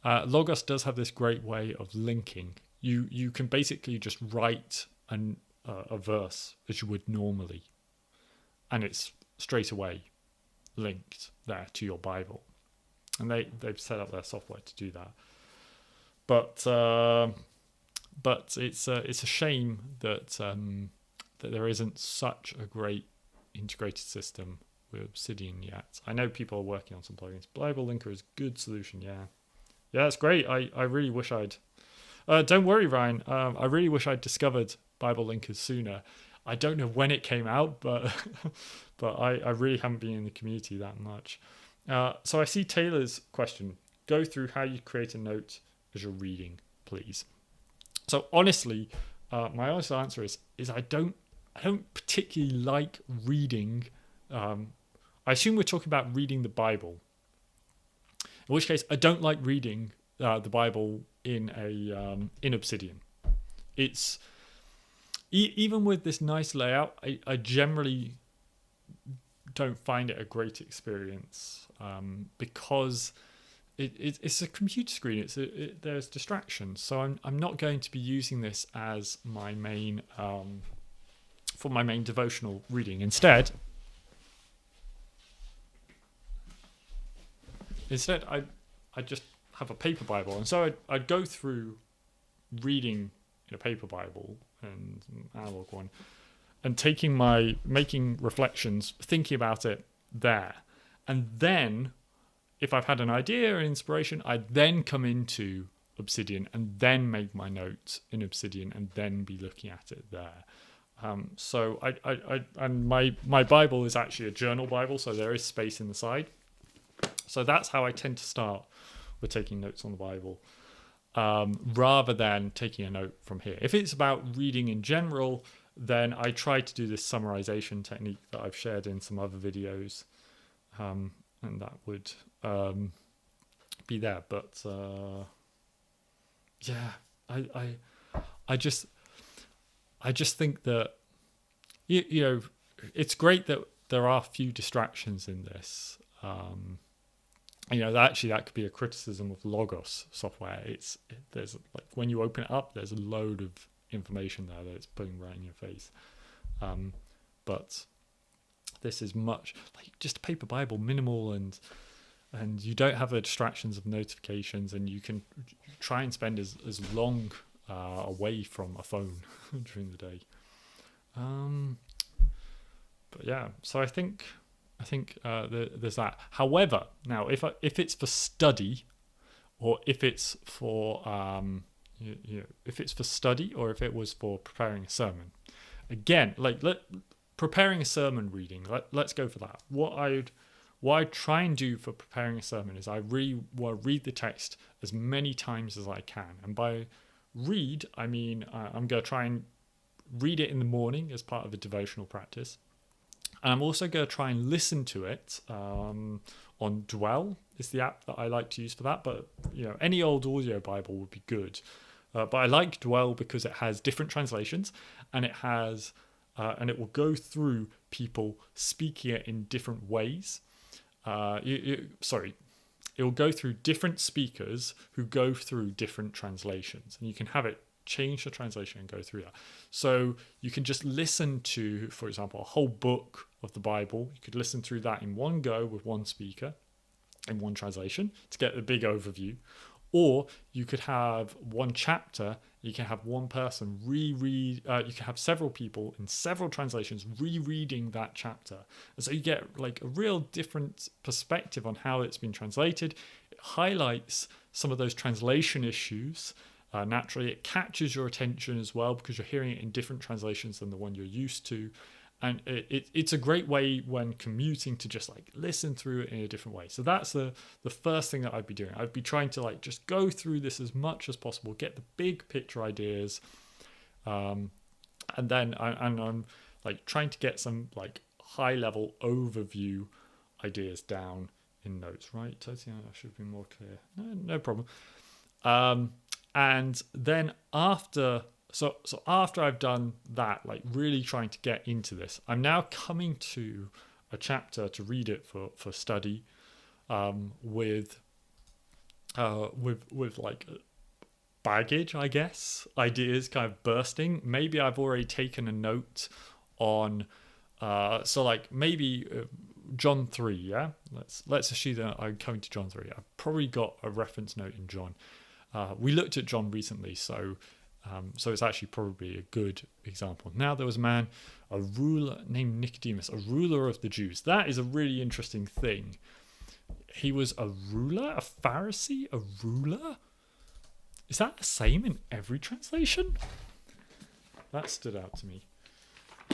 Logos does have this great way of linking. You can basically just write a verse as you would normally, and it's straight away linked there to your Bible. And they've set up their software to do that. But it's a shame that there isn't such a great integrated system with Obsidian yet. I know people are working on some plugins. Bible Linker is a good solution. Yeah, it's great. I really wish I'd. Don't worry, Ryan. I really wish I'd discovered Bible Linkers sooner. I don't know when it came out, but I really haven't been in the community that much. So I see Taylor's question. Go through how you create a note as you're reading, please. So honestly, my honest answer is I don't particularly like reading. I assume we're talking about reading the Bible. In which case, I don't like reading the Bible in Obsidian. It's even with this nice layout, I generally don't find it a great experience because it's a computer screen. There's distractions, so I'm not going to be using this as my main for my main devotional reading. Instead, I just have a paper Bible, and so I'd go through reading in a paper Bible and an analog one, and making reflections, thinking about it there. And then, if I've had an idea or inspiration, I then come into Obsidian and then make my notes in Obsidian and then be looking at it there. So my Bible is actually a journal Bible, so there is space in the side. So that's how I tend to start with taking notes on the Bible, rather than taking a note from here. If it's about reading in general, then I try to do this summarization technique that I've shared in some other videos, and that would be there. But I just think that you know, it's great that there are few distractions in this. That could be a criticism of Logos software. There's like when you open it up, there's a load of information there that it's putting right in your face. But this is much like just a paper Bible, minimal, and you don't have the distractions of notifications, and you can try and spend as long away from a phone during the day. But yeah, so I think there's that. However, now if it's for study, or if it's for if it's for study, or if it was for preparing a sermon, again, preparing a sermon reading, let's go for that. What I try and do for preparing a sermon is I really want to read the text as many times as I can, and by read, I mean, I'm going to try and read it in the morning as part of a devotional practice. And I'm also going to try and listen to it on Dwell is the app that I like to use for that. But, any old audio Bible would be good. But I like Dwell because it has different translations, and it has and it will go through people speaking it in different ways. It will go through different speakers who go through different translations, and you can have it change the translation and go through that. So you can just listen to, for example, a whole book of the Bible. You could listen through that in one go with one speaker in one translation to get the big overview. Or you could have one chapter, you can have one person reread, you can have several people in several translations rereading that chapter. And so you get like a real different perspective on how it's been translated. It highlights some of those translation issues. Naturally, it catches your attention as well because you're hearing it in different translations than the one you're used to. And it's a great way when commuting to just like listen through it in a different way. So that's the first thing that I'd be doing. I'd be trying to like just go through this as much as possible, get the big picture ideas, and then I'm like trying to get some like high level overview ideas down in notes. Right, Tatiana, I should be more clear. No problem. And then after I've done that, like really trying to get into this, I'm now coming to a chapter to read it for study, with like baggage, I guess, ideas kind of bursting. Maybe I've already taken a note on, maybe John 3, yeah? Let's assume that I'm coming to John 3. I've probably got a reference note in John. We looked at John recently, so it's actually probably a good example. Now there was a man, a ruler named Nicodemus, a ruler of the Jews. That is a really interesting thing. He was a ruler, a Pharisee, a ruler? Is that the same in every translation? That stood out to me.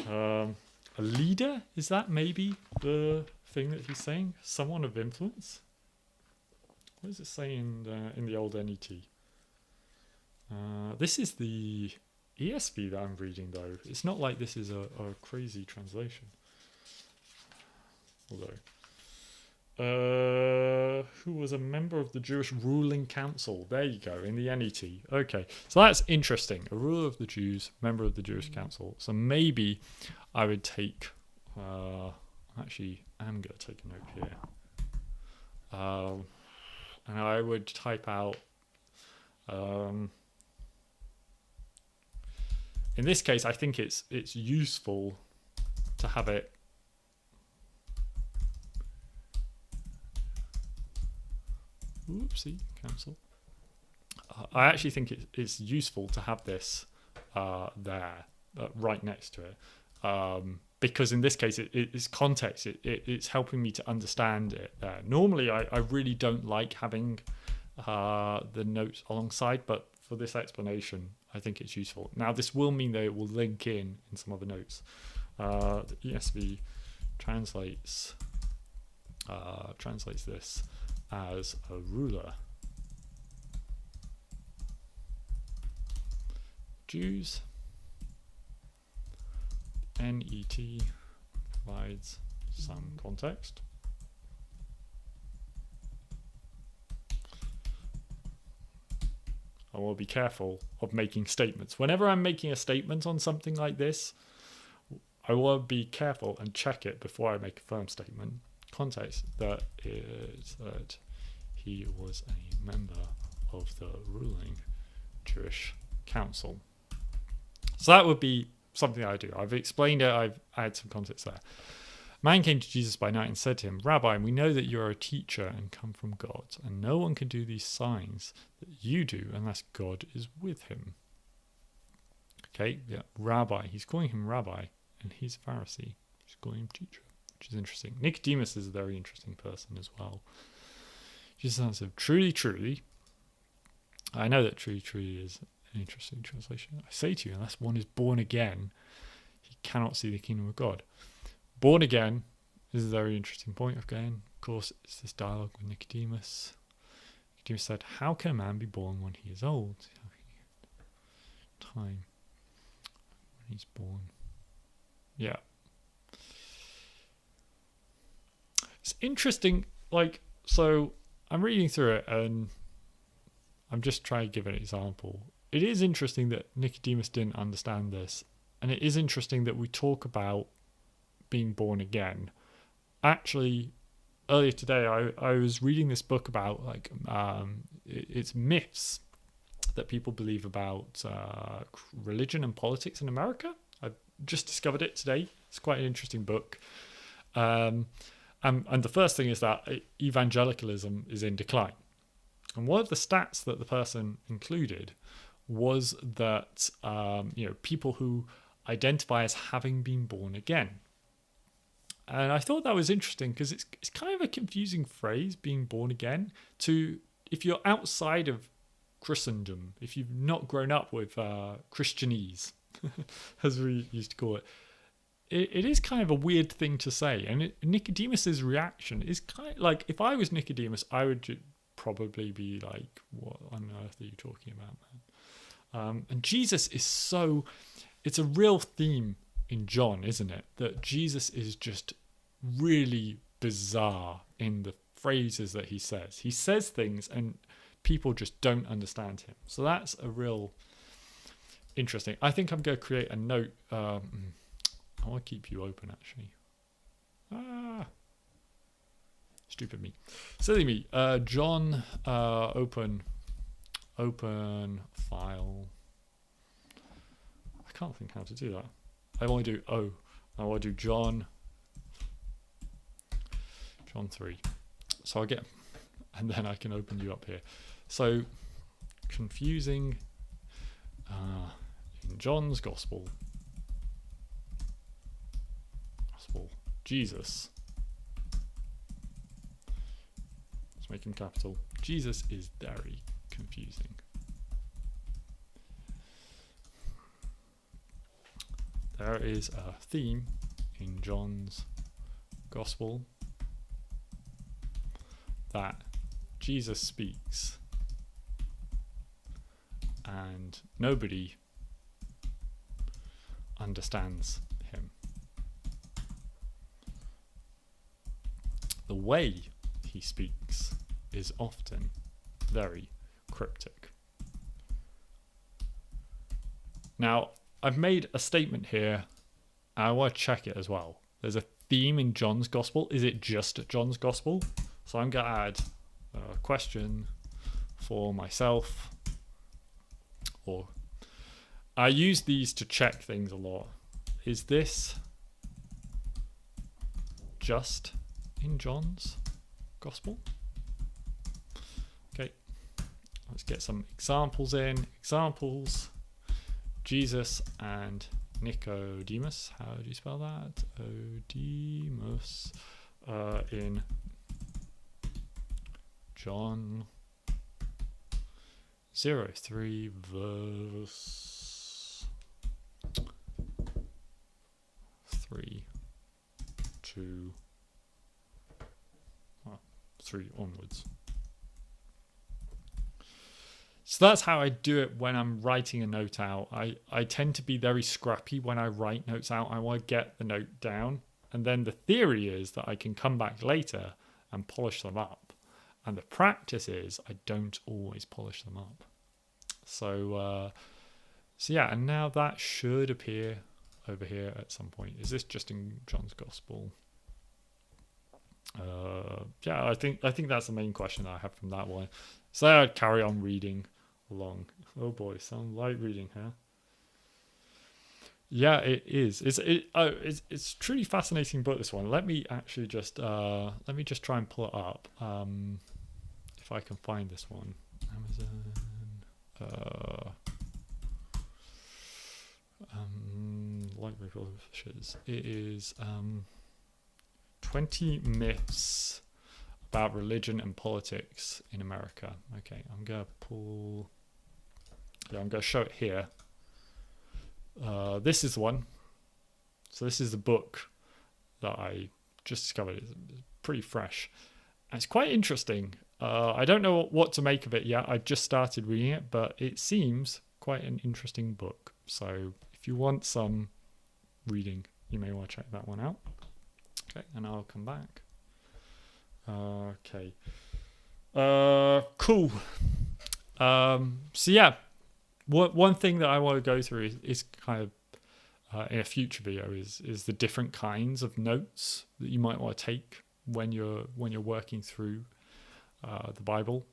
A leader? Is that maybe the thing that he's saying? Someone of influence? What does it say in the old NET? This is the ESV that I'm reading, though. It's not like this is a crazy translation. Although, who was a member of the Jewish ruling council? There you go, in the NET. Okay, so that's interesting. A ruler of the Jews, member of the Jewish council. So maybe I would take. Actually, I'm going to take a note here. And I would type out. In this case, I think it's useful to have it. Oopsie, cancel. I actually think it's useful to have this there, right next to it, because in this case, it's context. It's helping me to understand it there. Normally, I really don't like having the notes alongside, but for this explanation, I think it's useful. Now, this will mean that it will link in some other notes. The ESV translates this as a ruler. Jews. NET provides some context. I will be careful of making statements. Whenever I'm making a statement on something like this, I will be careful and check it before I make a firm statement. Context that is that he was a member of the ruling Jewish council. So that would be something I do. I've explained it. I've added some context there. Man came to Jesus by night and said to him, Rabbi, we know that you are a teacher and come from God, and no one can do these signs that you do unless God is with him. Okay, yeah, Rabbi. He's calling him Rabbi, and he's a Pharisee. He's calling him teacher, which is interesting. Nicodemus is a very interesting person as well. Jesus answered, truly, truly. I know that truly, truly is an interesting translation. I say to you, unless one is born again, he cannot see the kingdom of God. Born again is a very interesting point. Again, of course, it's this dialogue with Nicodemus. Nicodemus said, how can a man be born when he is old? time when he's born. Yeah. It's interesting, so I'm reading through it and I'm just trying to give an example. It is interesting that Nicodemus didn't understand this, and it is interesting that we talk about being born again. Actually, earlier today I was reading this book about it's myths that people believe about religion and politics in America. I've just discovered it today. It's quite an interesting book. And the first thing is that evangelicalism is in decline. And one of the stats that the person included was that people who identify as having been born again. And I thought that was interesting because it's kind of a confusing phrase, being born again, to if you're outside of Christendom, if you've not grown up with Christianese, as we used to call it. It is kind of a weird thing to say. And Nicodemus's reaction is kind of like, if I was Nicodemus, I would probably be like, what on earth are you talking about, man? And Jesus is it's a real theme in John, isn't it? That Jesus is just really bizarre in the phrases that he says. He says things and people just don't understand him. So that's a real interesting. I think I'm going to create a note. I want to keep you open, actually. Stupid me. Silly me. John, open file. I can't think how to do that. I want to do I want to do John 3. So I get, and then I can open you up here. So confusing in John's Gospel. Jesus. Let's make him capital. Jesus is very confusing. There is a theme in John's Gospel that Jesus speaks and nobody understands him. The way he speaks is often very cryptic. Now, I've made a statement here. I want to check it as well. There's a theme in John's Gospel. Is it just John's Gospel? So I'm going to add a question for myself. Or I use these to check things a lot. Is this just in John's Gospel? Okay, let's get some examples in. Examples. Jesus and Nicodemus. How do you spell that? Odemus. In John 03 verse 3 to 3 onwards. So that's how I do it when I'm writing a note out. I tend to be very scrappy when I write notes out. I want to get the note down. And then the theory is that I can come back later and polish them up. And the practice is I don't always polish them up. So yeah, and now that should appear over here at some point. Is this just in John's Gospel? Yeah, I think that's the main question I have from that one. So I'd carry on reading along. Oh boy, sound light reading, huh? Yeah, it is. It's a truly fascinating book, this one. Let me actually just try and pull it up. If I can find this one. Amazon. Library publishers. It is 20 myths about religion and politics in America. Okay, I'm going to show it here. This is the one. So this is the book that I just discovered. It's pretty fresh. And it's quite interesting. I don't know what to make of it yet. I just started reading it, but it seems quite an interesting book. So if you want some reading, you may want to check that one out. Okay, and I'll come back. Okay. Cool. So yeah, one thing that I want to go through is kind of in a future video is the different kinds of notes that you might want to take when you're working through the Bible.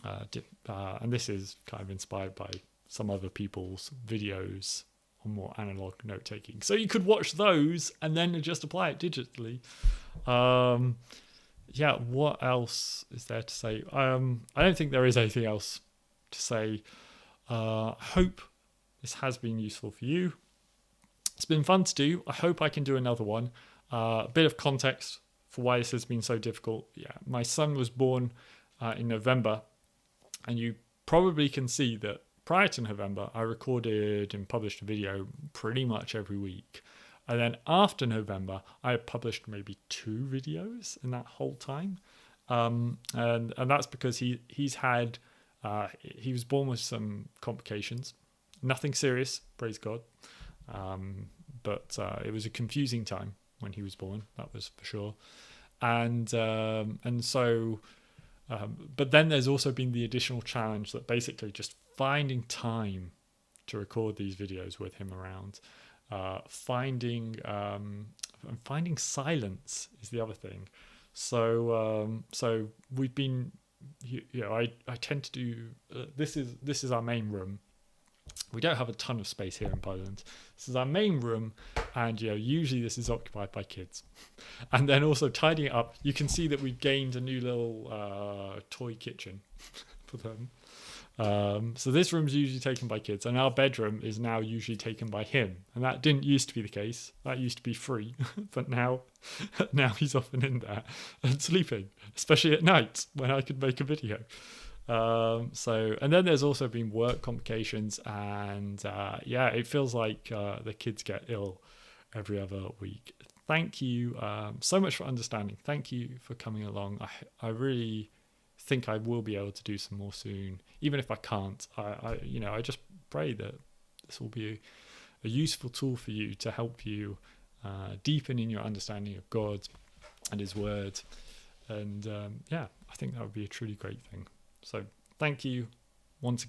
And this is kind of inspired by some other people's videos on more analog note taking. So you could watch those and then just apply it digitally. Yeah, what else is there to say? I don't think there is anything else to say. Hope this has been useful for you. It's been fun to do. I hope I can do another one. A bit of context for why this has been so difficult. Yeah, my son was born in November, and you probably can see that prior to November, I recorded and published a video pretty much every week. And then after November, I published maybe 2 videos in that whole time. And that's because he was born with some complications. Nothing serious, praise God. But it was a confusing time when he was born, that was for sure. And so, but then there's also been the additional challenge that basically just finding time to record these videos with him around. Finding silence is the other thing. So we've been, I tend to do, this is our main room. We don't have a ton of space here in Poland. This is our main room, and usually this is occupied by kids. And then also tidying it up, you can see that we've gained a new little toy kitchen for them. So this room's usually taken by kids, and our bedroom is now usually taken by him. And that didn't used to be the case. That used to be free, but now he's often in there and sleeping, especially at night when I could make a video. And then there's also been work complications, and it feels like the kids get ill every other week. Thank you so much for understanding. Thank you for coming along. I really think I will be able to do some more soon. Even if I can't, I just pray that this will be a useful tool for you to help you deepen in your understanding of God and His Word. And I think that would be a truly great thing. So thank you once again.